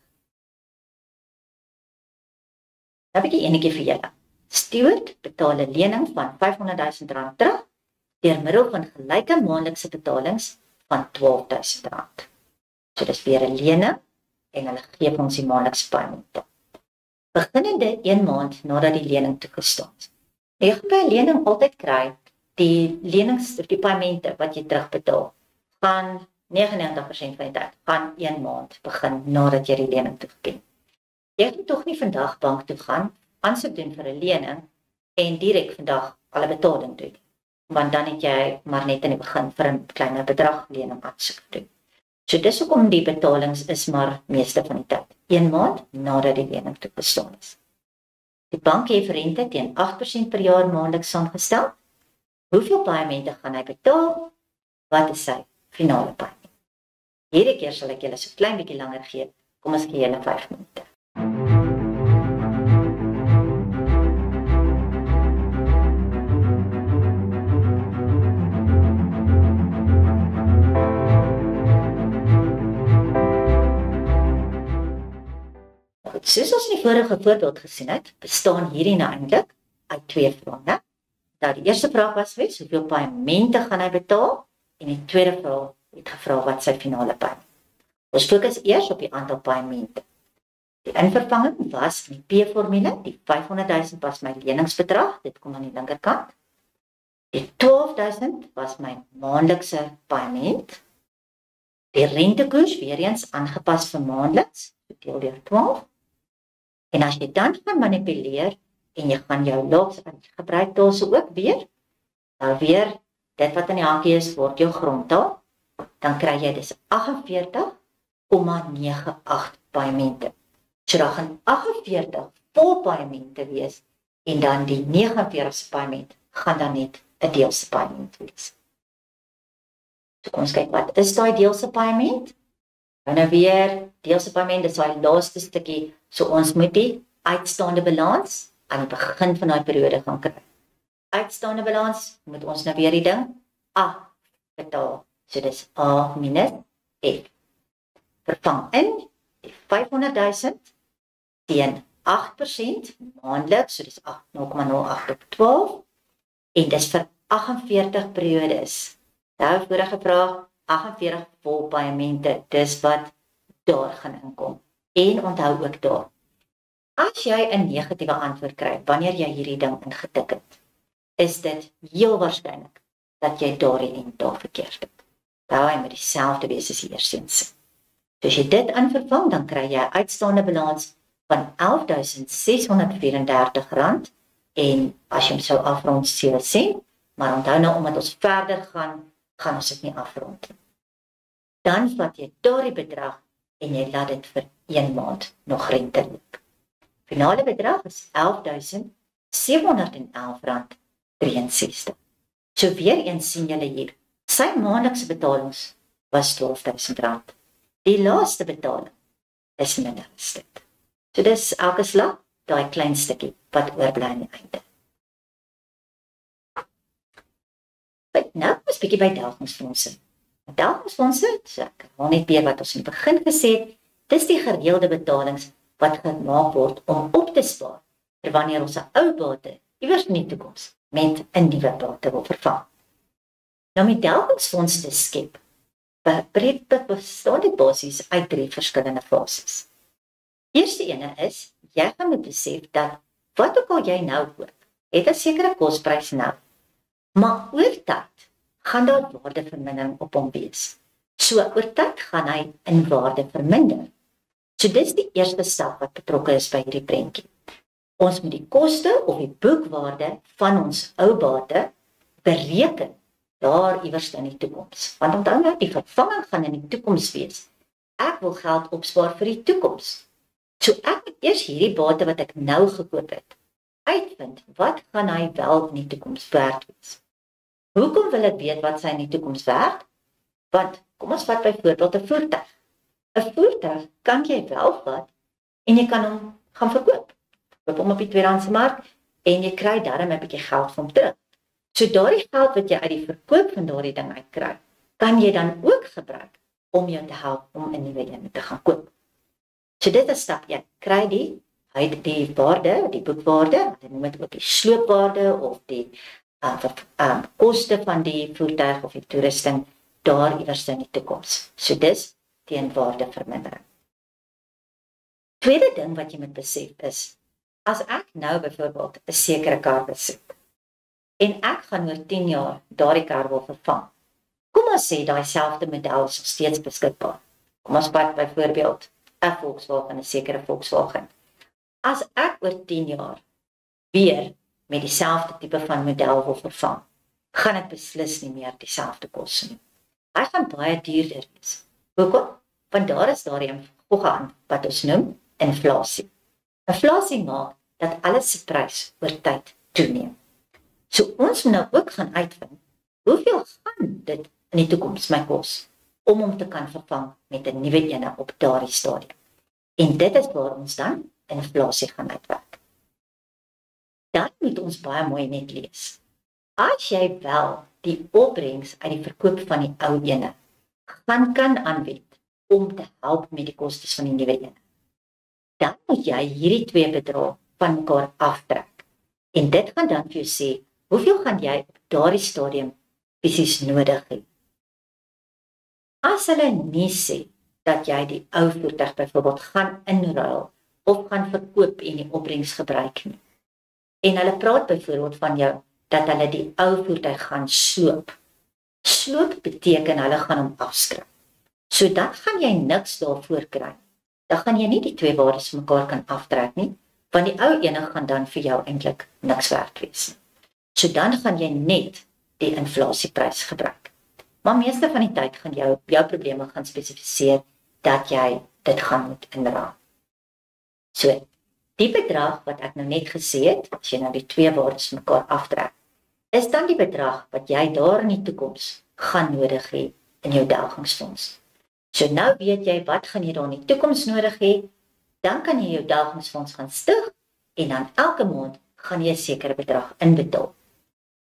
Nou 'n bietjie enetjie vir julle. Stuart betaal 'n lening van R500,000 terug deur middel van gelyke maandelikse betalings van R12,000. So dis weer 'n lening en hulle gee ons die maandelikse paemente. Beginnende 1 maand nadat die lening toegestaan is. Jy gaan by 'n lening altyd kry die lenings of die paemente wat jy terugbetaal gaan 99% van die tyd gaan 1 maand begin nadat jy die lening toegeken. Jy kan tog nie vandag bank toe gaan, aansoek doen vir 'n lening en direk vandag alle betaling doen. Want dan het jy maar net in die begin vir 'n kleiner bedrag lening aansoek doen. So dis hoekom die betalings is maar meeste van die tyd 1 maand nadat die lening toegestaan is. Die bank het rente teen 8% per jaar maandeliks saamgestel. Hoeveel paemente gaan hy betaal? Wat is sy finale paement? Hierdie keer sal ek julle so klein bietjie langer gee. Kom ons gee julle 5 minute. Soos ons in die vorige voorbeeld gesien het, bestaan hierdie nou eintlik uit 2 vrae. Nou die eerste vraag was hoeveel paemente gaan hy betaal? En die tweede vraag het gevra wat sy finale paement. Ons fokus eers op die aantal paemente. Die invervanging was in die P-formule, die 500,000 was my leningsbedrag, dit kom aan die linkerkant. Die 12,000 was my maandelikse paement. Die rentekoers weer eens aangepas vir maandeliks, gedeel deur 12. En as jy dan gaan manipuleer en jy gaan jou logs gebruik daarso ook weer, dan weer dit wat in die hakie is word jou grondtaal, dan kry jy dis 48,98 paemente. So daar gaan 48 vol paemente wees en dan die 49ste paement gaan dan net 'n deelse paement wees. So kom ons kyk wat is daai deelse paement? Nou weer deelse paement is daai laaste stukkie, so ons moet die uitstaande balans aan die begin van daai periode gaan kry. Uitstaande balans moet ons nou weer die ding A betaal. So dis A minus F. Vervang in die 500,000 teen 8% maandeliks, so dis 0,08 op 12 en dis vir 48 periodes. Nou vorige vraag 48 vol paemente, dis wat daar gaan inkom. En onthou ook daar. As jy 'n negatiewe antwoord kry wanneer jy hierdie ding ingetik het, is dit heel waarskynlik dat jy daardie eindtaal verkeerd het. Hy moet dieselfde wees as die eerste een. So as jy dit invervang, dan kry jy 'n uitstaande balans van R11,634 en as jy hom sou afrond 7 sent, maar onthou nou omdat ons verder gaan ons dit nie afrond nie. Dan vat jy daardie bedrag en jy laat dit vir 1 maand nog rente loop. Finale bedrag is R11,711,63. So weer eens sien julle hier, sy maandelikse betalings was R12,000. Die laaste betaling is minder as dit. So dis elke slag daai klein stukkie wat oorbly aan die einde. Nou is 'n bietjie by delgingsfondse. Delgingsfondse, so ek wil net weer wat ons in die begin gesê het, dis die gereelde betalings wat gemaak word om op te spaar vir wanneer ons 'n ou bate iewers in die toekoms met 'n nuwe bate wil vervang. Nou met delgingsfonds te skep, bestaan dit basies uit 3 verskillende fases. Eerste ene is, jy gaan moet besef dat wat ook al jy nou koop, het 'n sekere kosprys nou. Maar oor tyd gaan daar waardevermindering op hom wees. So oor tyd gaan hy in waarde verminder. So dis die eerste stap wat betrokke is by hierdie prentjie. Ons moet die koste of die boekwaarde van ons ou bate bereken daar iewers in die toekoms. Want onthou nou, die vervanging gaan in die toekoms wees. Ek wil geld opspaar vir die toekoms. So ek moet eers hierdie bate wat ek nou gekoop het, uitvind wat gaan hy wel in die toekoms werd wees. Hoekom wil ek weet wat sy in die toekoms werd? Want kom ons vat byvoorbeeld 'n voertuig. 'n Voertuig kan jy wel vat en jy kan hom gaan verkoop. Koop hom op die tweedehandse mark en jy kry darm 'n bietjie geld van hom terug. So daardie geld wat jy uit die verkoop van daardie ding uitkry, kan jy dan ook gebruik om jou te help om 'n nuwe een te gaan koop. So dit is stap 1. Kry die waarde, die boekwaarde, wat noem dit ook die sloopwaarde of die koste van die voertuig of die toerusting daar iewers in die toekoms. So dis teenwaardevermindering. Tweede ding wat jy moet besef is, as ek nou byvoorbeeld 'n sekere kar besit en ek gaan oor 10 jaar daardie kar wil vervang. Kom ons sê daai selfde model is nog steeds beskikbaar. Kom ons vat byvoorbeeld 'n Volkswagen, 'n sekere Volkswagen. As ek oor 10 jaar weer met dieselfde tipe van model wil vervang, gaan dit beslis nie meer dieselfde kos nie. Hy gaan baie duurder wees. Hoekom? Want daar is daardie aan wat ons noem inflasie. Inflasie maak dat alles se prys oor tyd toeneem. So ons moet nou ook gaan uitvind, hoeveel gaan dit in die toekoms my kos om hom te kan vervang met 'n nuwe een op daardie stadium. En dit is waar ons dan inflasie gaan uitwerk. Dan moet ons baie mooi net lees. As jy wel die opbrengs uit die verkoop van die ou ene gaan kan aanwend om te help met die kostes van die nuwe ene, dan moet jy hierdie twee bedrae van mekaar aftrek. En dit gaan dan vir jou sê, hoeveel gaan jy op daardie stadium fisies nodig hê? As hulle nie sê dat jy die ou voertuig byvoorbeeld gaan inruil of gaan verkoop en die opbrengs gebruik nie, en hulle praat byvoorbeeld van jou dat hulle die ou voertuig gaan sloop. Sloop beteken hulle gaan hom afskryf. So dan gaan jy niks daarvoor kry. Dan gaan jy nie die twee waardes mekaar kan aftrek nie, want die ou ene gaan dan vir jou eintlik niks werd wees. So dan gaan jy net die inflasieprys gebruik. Maar meeste van die tyd gaan jou probleme gaan spesifiseer dat jy dit gaan moet inraam. So, die bedrag wat ek nou net gesê het, as jy nou die twee waardes mekaar aftrek, is dan die bedrag wat jy daar in die toekoms gaan nodig hê in jou delgingsfonds. So nou weet jy wat gaan jy daar in die toekoms nodig hê, dan kan jy jou delgingsfonds gaan stig en dan elke maand gaan jy 'n sekere bedrag inbetaal.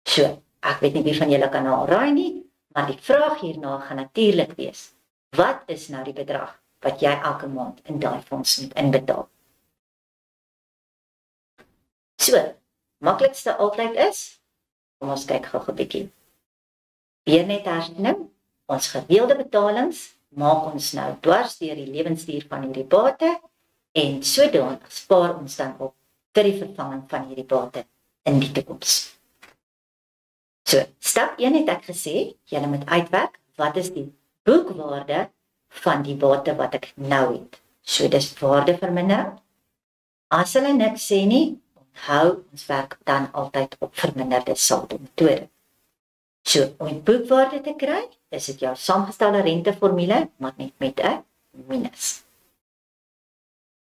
So, ek weet nie wie van julle kan nou raai nie, maar die vraag hierna gaan natuurlik wees, wat is nou die bedrag wat jy elke maand in daai fonds moet inbetaal? So, maklikste altyd is, kom ons kyk gou 'n bietjie. Weer net hersiening, ons gereelde betalings maak ons nou dwars deur die lewensduur van hierdie bate en sodoende spaar ons dan op vir die vervanging van hierdie bate in die toekoms. So, stap 1 het ek gesê, julle moet uitwerk, wat is die boekwaarde van die bate wat ek nou het. So, dis waardevermindering. As hulle niks sê nie, onthou, ons werk dan altyd op verminderde saldo metode. So, om die boekwaarde te kry, is dit jou saamgestelde renteformule, maar net met 'n minus.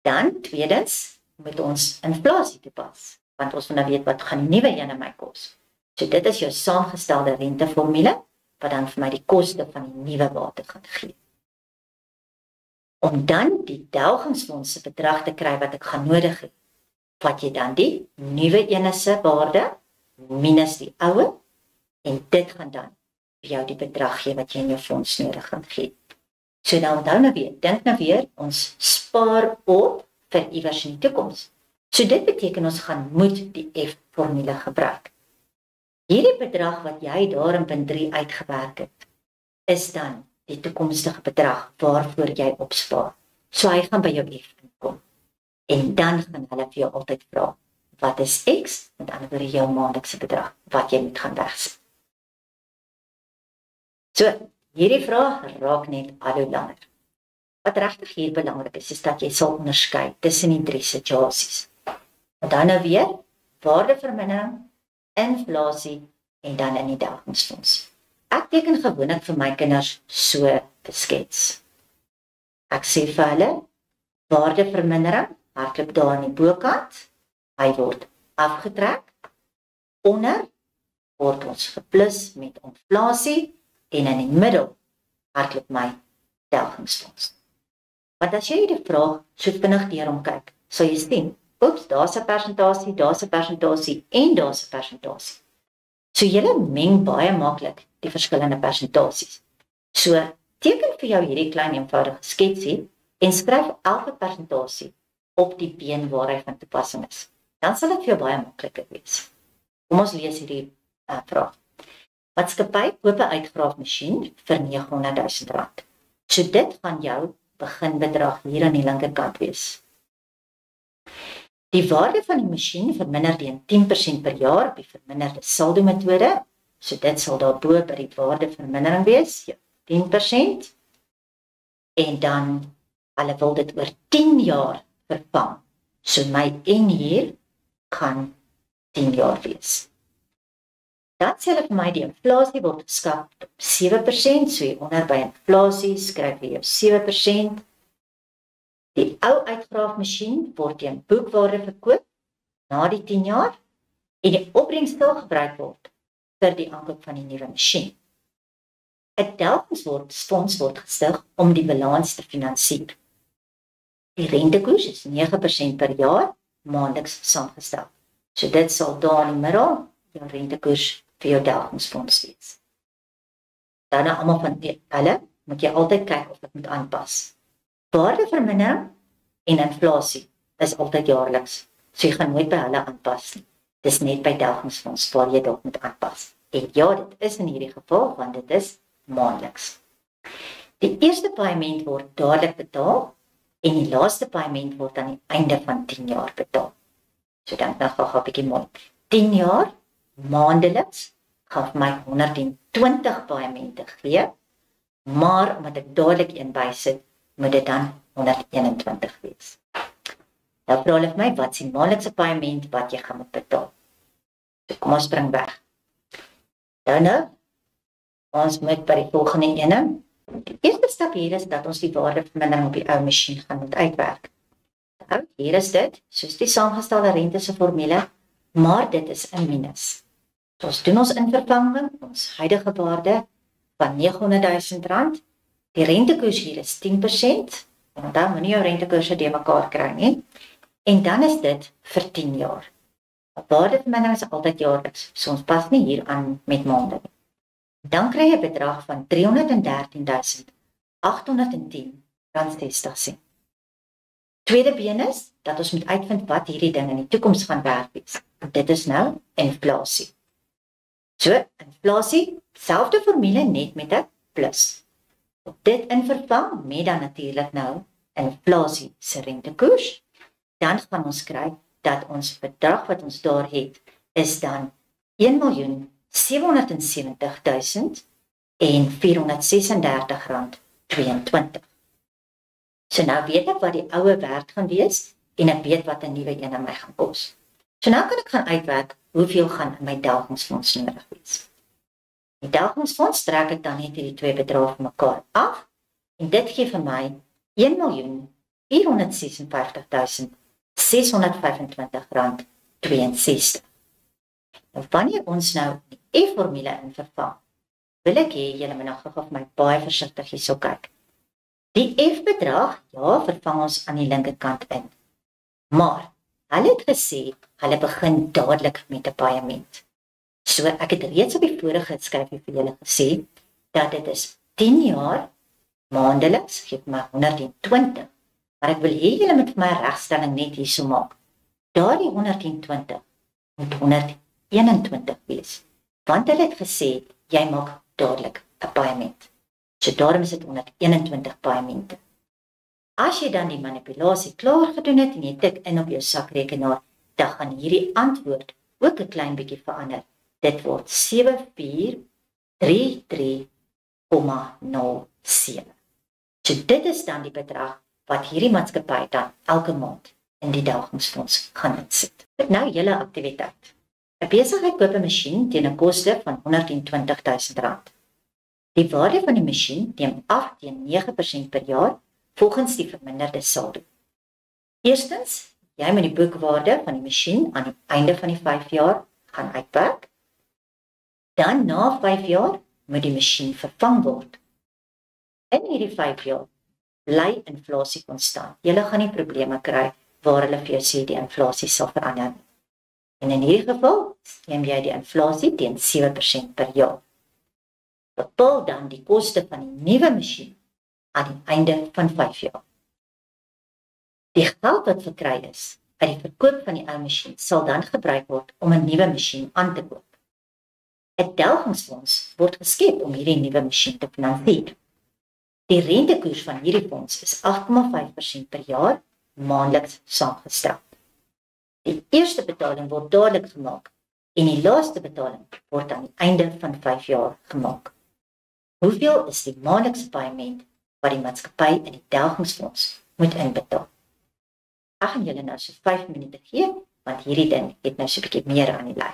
Dan, tweedens, moet ons inflasie toepas, want ons moet nou weet wat gaan die nuwe een my kos. So, dit is jou saamgestelde renteformule, wat dan vir my die koste van die nuwe bate gaan gee. Om dan die delgingsfonds se bedrag te kry wat ek gaan nodig hê, vat jy dan die nuwe ene se waarde minus die ou, en dit gaan dan vir jou die bedrag gee wat jy in jou fonds nodig gaan gee. So nou onthou nou weer, dink nou weer, ons spaar op vir iewers in die toekoms. So dit beteken ons gaan moet die F-formule gebruik. Hierdie bedrag wat jy daar in punt 3 uitgewerk het, is dan die toekomstige bedrag waarvoor jy opspaar. So hy gaan by jou F inkom. En dan gaan hulle vir jou altyd vra, wat is X? Met ander woorde jou maandelikse bedrag wat jy moet gaan wegsit. So, hierdie vraag raak net al hoe langer. Wat regtig hier belangrik is dat jy sal onderskei tussen die 3 situasies. En dan nou weer, waardevermindering, inflasie en dan in die delgingsfonds. Ek teken gewoonlik vir my kinders so beskets. Ek sê vir hulle, waardevermindering, hardloop daar aan die bokant, hy word afgetrek, onder word ons geplus met inflasie, en in die middel hardloop my delgingsfonds. Want as jy die vraag so vinnig deurom kyk, sal jy sien, oeps, daar's 'n persentasie, daar's 'n persentasie en daar's 'n persentasie. So jy meng baie maklik die verskillende persentasies. So, teken vir jou hierdie klein eenvoudige sketsie en skryf elke persentasie op die been waar hy van toepassing is. Dan sal dit vir jou baie makliker wees. Kom ons lees hierdie vraag. Maatskappy koop 'n uitgraafmasjien vir R900,000. So dit gaan jou beginbedrag hier aan die linkerkant wees. Die waarde van die masjien verminder teen 10% per jaar op die verminderde saldo metode. So dit sal daarbo by die waardevermindering wees, 10%. En dan, hulle wil dit oor 10 jaar vervang. So my N hier gaan 10 jaar wees. Dan sê hulle vir my die inflasie word geskat op 7%, so hieronder by inflasie skryf jy jou 7%. Die ou uitgraafmasjien word teen boekwaarde verkoop na die 10 jaar en die opbrengs sal gebruik word vir die aankoop van die nuwe masjien. 'n Delgingsfonds word gestig om die balans te finansier. Die rentekoers is 9% per jaar maandeliks saamgestel. So dit sal daar in die middel jou rentekoers vir jou delgingsfonds wees. Dan almal van hulle moet jy altyd kyk of dit moet aanpas. Waardevermindering en inflasie is altyd jaarliks. So jy gaan nooit by hulle aanpas nie. Dis net by delgingsfonds waar jy dalk moet aanpas. En ja, dit is in hierdie geval want dit is maandeliks. Die eerste paaiement word dadelik betaal en die laaste paaiement word aan die einde van 10 jaar betaal. So dan gaan 'n bietjie mooi. 10 jaar maandeliks gaan my 120 paaiemente gee, maar omdat ek dadelik een bysit, moet dit dan 121 wees. Nou vra hulle vir my, wat is die maandelikse paaiement wat jy gaan moet betaal? So kom ons spring weg. Nou, ons moet by die volgende ene. Die eerste stap hier is dat ons die waardevermindering op die ou masjien gaan moet uitwerk. Nou, hier is dit, soos die saamgestelde rente se formule, maar dit is in minus. So ons doen ons invervanging, ons huidige waarde van R900,000. Die rentekoers hier is 10%, want dan moet nie jou rentekoerse die mekaar kry nie. En dan is dit vir 10 jaar. Waardevermindering is altyd jaarliks, so ons pas nie hier aan met maande nie. Dan kry jy 'n bedrag van R313.810,60. Tweede been is dat ons moet uitvind wat hierdie ding in die toekoms gaan werd wees. Dit is nou inflasie. So, inflasie, selfde formule net met 'n plus. Op dit invervang met dan natuurlik nou inflasie se rentekoers, dan gaan ons kry dat ons bedrag wat ons daar het is dan 1.770.436 rand 22. So nou weet ek wat die oue werd gaan wees en ek weet wat 'n nuwe een aan my gaan kos. So nou kan ek gaan uitwerk hoeveel gaan in my delgingsfonds nodig wees. Die delgingsfonds trek ek dan net hierdie twee bedrae van mekaar af en dit gee vir my 1.456.625 rand 62. Nou wanneer ons nou die F-formule in vervang, wil ek hê julle moet nog gou vir my baie versigtig hierso kyk. Die F-bedrag, ja, vervang ons aan die linkerkant in. Maar hulle het gesê hulle begin dadelik met 'n paaiement. So ek het reeds op die vorige skryfie vir julle gesê dat dit is 10 jaar maandeliks gee my 120. Maar ek wil hê julle moet vir my 'n regstelling net hierso maak. Daardie 120 moet 121 wees. Want hulle het gesê jy maak dadelik 'n paaiement. So daarom is dit 121 paaiemente. As jy dan die manipulasie klaar gedoen het en jy tik in op jou sakrekenaar, dan gaan hierdie antwoord ook 'n klein bietjie verander. Dit word 7433,07. So dit is dan die bedrag wat hierdie maatskappy dan elke maand in die delgingsfonds gaan insit. Nou julle aktiwiteit. 'n Besigheid koop 'n masjien teen 'n koste van R120,000. Die waarde van die masjien neem af teen 9% per jaar volgens die verminderde saldo. Eerstens, jy moet die boekwaarde van die masjien aan die einde van die 5 jaar gaan uitwerk. Dan na 5 jaar moet die masjien vervang word. In hierdie 5 jaar bly inflasie konstant. Julle gaan nie probleme kry waar hulle vir jou sê die inflasie sal verander. En in hierdie geval neem jy die inflasie teen 7% per jaar. Bepaal dan die koste van die nuwe masjien aan die einde van 5 jaar. Die geld wat verkry is uit die verkoop van die ou masjien sal dan gebruik word om 'n nuwe masjien aan te koop. 'n Delgingsfonds word geskep om hierdie nuwe masjien te finansier. Die rentekoers van hierdie fonds is 8,5% per jaar maandeliks saamgestel. Die eerste betaling word dadelik gemaak en die laaste betaling word aan die einde van 5 jaar gemaak. Hoeveel is die maandelikse paaiement wat die maatskappy in die Delgingsfonds moet inbetaal? Ek gaan julle nou so 5 minute gee, want hierdie ding het nou so 'n bietjie meer aan die lyn.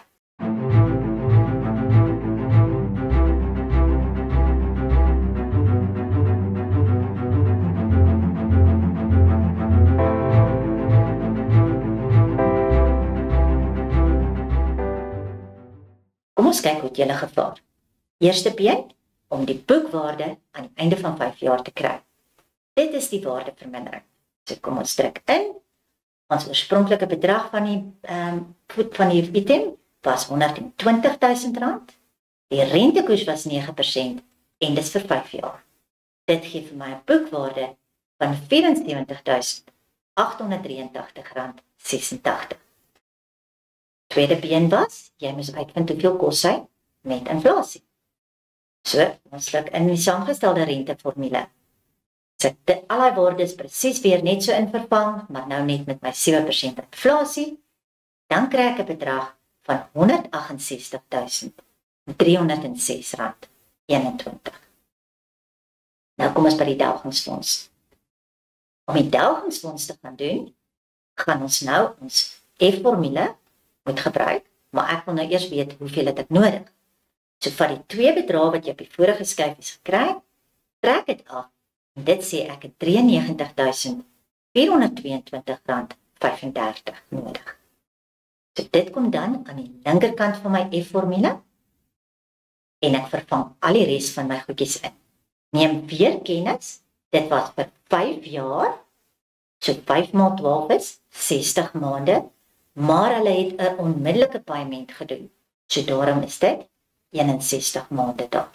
Kom ons kyk hoe het julle gevaar. Eerste been, om die boekwaarde aan die einde van 5 jaar te kry. Dit is die waardevermindering. So kom ons druk in. Ons oorspronklike bedrag van die item was R120,000. Die rentekoers was 9% en dis vir 5 jaar. Dit gee vir my 'n boekwaarde van R74,883,86. Tweede been was, jy moes uitvind hoeveel kos hy met inflasie. So, ons sluk in die saamgestelde renteformule. Sit al die waardes presies weer net so in vervang, maar nou net met my 7% inflasie, dan kry ek 'n bedrag van R168,306,21. Nou kom ons by die Delgingsfonds. Om die Delgingsfonds te gaan doen, gaan ons nou ons F-formule moet gebruik, maar ek wil nou eers weet hoeveel het ek nodig. So van die 2 bedrae wat jy op die vorige skyfies gekry, trek dit af. En dit sê ek het R93,422,35 nodig. So dit kom dan aan die linkerkant van my F-formule en ek vervang al die res van my goedjies in. Neem weer kennis, dit was vir 5 jaar, so 5 maal 12 is 60 maande, maar hulle het 'n onmiddellike paaiement gedoen. So daarom is dit 61 maande daar.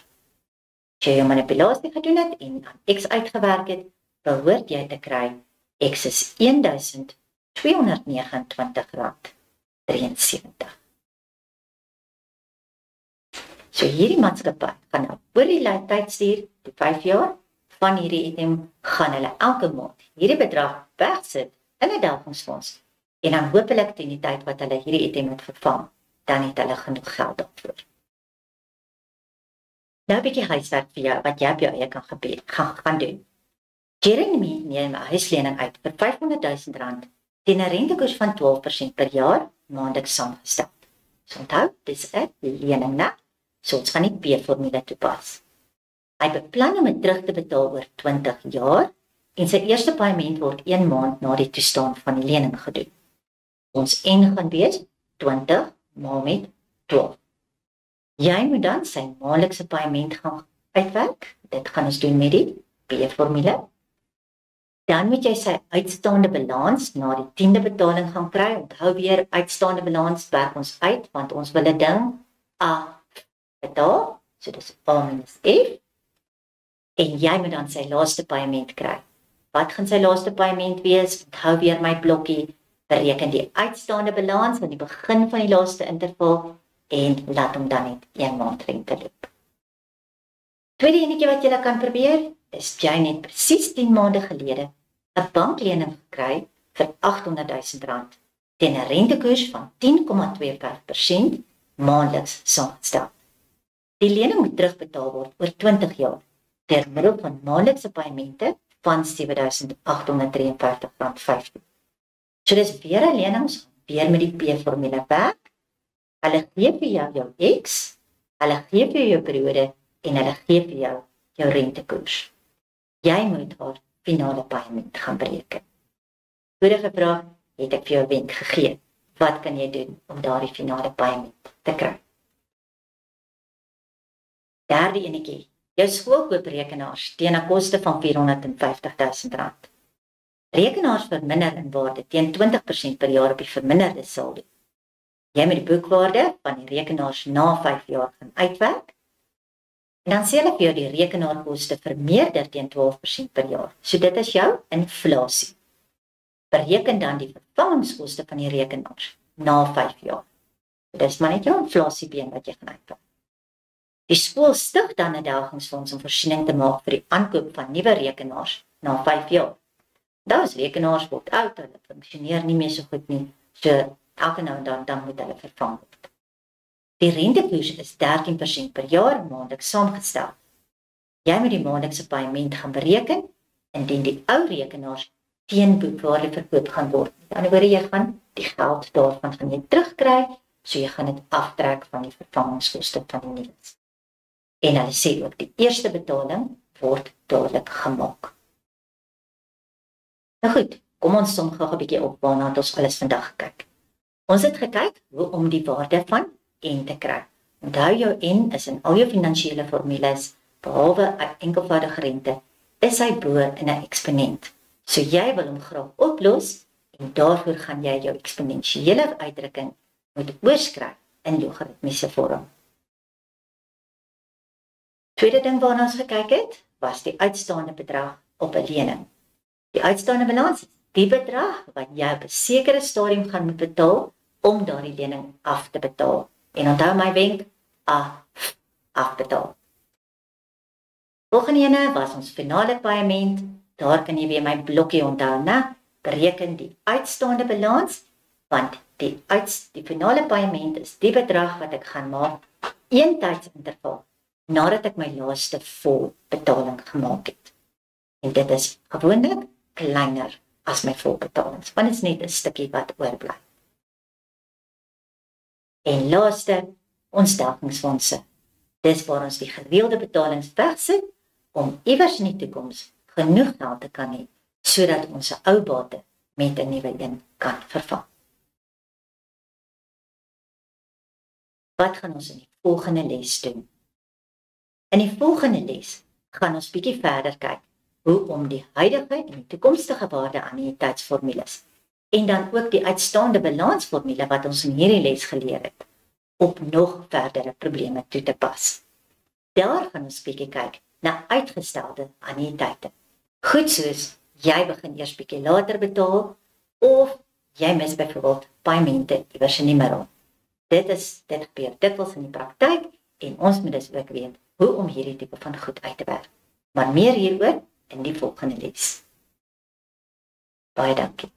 As jy jou manipulasie gedoen het en dan X uitgewerk het, behoort jy te kry X is R1,229,73. So hierdie maatskappy gaan nou oor die tydstuur, die 5 jaar, van hierdie item gaan hulle elke maand hierdie bedrag wegsit in 'n Delgingsfonds en dan hopelik teen die tyd wat hulle hierdie item moet vervang, dan het hulle genoeg geld daarvoor. Nou 'n bietjie huiswerk vir jou wat jy op jou eie kan doen. Jeremy neem 'n huislening uit vir R500,000 teen 'n rentekoers van 12% per jaar maandeliks saamgestel. So onthou, dis 'n lening, né? So ons gaan die P-formule toepas. Hy beplan om dit terug te betaal oor 20 jaar en sy eerste paaiement word 1 maand na die toestaan van die lening gedoen. Ons N gaan wees 20 maal met 12. Jy moet dan sy maandelikse paaiement gaan uitwerk. Dit gaan ons doen met die P-formule. Dan moet jy sy uitstaande balans na die 10de betaling gaan kry. Onthou weer, uitstaande balans werk ons uit, want ons wil 'n ding A betaal, so dis A minus F. En jy moet dan sy laaste paaiement kry. Wat gaan sy laaste paaiement wees? Onthou weer my blokkie, bereken die uitstaande balans aan die begin van die laaste interval en laat hom dan net 1 maand rente loop. Tweede enetjie wat jy kan probeer, is jy net presies 10 maande gelede 'n banklening gekry vir R800,000 teen 'n rentekoers van 10,25% maandeliks saamgestel. Die lening moet terugbetaal word oor 20 jaar deur middel van maandelikse paaimente van R7,853,15. So dis weer 'n lening, weer met die P-formule werk. Hulle gee vir jou X, hulle gee vir jou periode en hulle gee vir jou rentekoers. Jy moet haar finale paaiement gaan bereken. Vorige vraag het ek vir jou 'n wenk gegee. Wat kan jy doen om daardie finale paaiement te kry? Derde enetjie, jou skoolkooprekenaars teen 'n koste van R450,000. Rekenaars verminder in waarde teen 20% per jaar op die verminderde saldo. Jy moet die boekwaarde van die rekenaars na 5 jaar gaan uitwerk. En dan sê hulle vir jou die rekenaarkoste vermeerder teen 12% per jaar. So dit is jou inflasie. Bereken dan die vervangingskoste van die rekenaars na 5 jaar. Dis maar net jou inflasiebeen wat jy gaan uitval. Die skool stig dan 'n delgingsfonds om voorsiening te maak vir die aankoop van nuwe rekenaars na 5 jaar. Daardie rekenaars word oud, hulle funksioneer nie meer so goed nie. So elke nou en dan moet hulle vervang word. Die rentekoers is 13% per jaar maandeliks saamgestel. Jy moet die maandelikse paaiement gaan bereken indien die ou rekenaars teen boekwaarde verkoop gaan word. Met ander woorde, jy gaan die geld daarvan gaan jy terugkry, so jy gaan dit aftrek van die vervangingskoste van die nuus. En hulle sê ook die eerste betaling word dadelik gemaak. Nou goed, kom ons som gou 'n bietjie op waarna het ons alles vandag gekyk. Ons het gekyk hoe om die waarde van N te kry. Onthou jou N is in al jou finansiële formules, behalwe enkelvoudige rente, is hy bo in 'n eksponent. So jy wil hom graag oplos en daarvoor gaan jy jou eksponensiële uitdrukking moet oorskryf in logaritmiese vorm. Tweede ding waarna ons gekyk het, was die uitstaande bedrag op 'n lening. Die uitstaande balans is die bedrag wat jy op 'n sekere stadium gaan moet betaal om daardie lening af te betaal. En onthou my wenk, afbetaal. Volgende ene was ons finale paaiement. Daar kan jy weer my blokkie onthou, né? Bereken die uitstaande balans, want die finale paaiement is die bedrag wat ek gaan maak een tydsinterval nadat ek my laaste volbetaling gemaak het. En dit is gewoonlik kleiner as my volbetalings, want dit is net 'n stukkie wat oorbly. En laaste, ons delgingsfondse. Dis waar ons die gereelde betalings wegsit om iewers in die toekoms genoeg geld te kan hê, sodat ons ou bate met 'n nuwe een kan vervang. Wat gaan ons in die volgende les doen? In die volgende les gaan ons bietjie verder kyk hoe om die huidige en die toekomstige waarde annuïteitsformules en dan ook die uitstaande balansformule wat ons in hierdie les geleer het, op nog verdere probleme toe te pas. Daar gaan ons bietjie kyk na uitgestelde annuïteite. Goed soos jy begin eers bietjie later betaal of jy mis byvoorbeeld paaimente iewers in die middel. Dit gebeur dikwels in die praktyk en ons moet dus ook weet hoe om hierdie tipe van goed uit te werk. Maar meer hieroor in die volgende les. Baie dankie.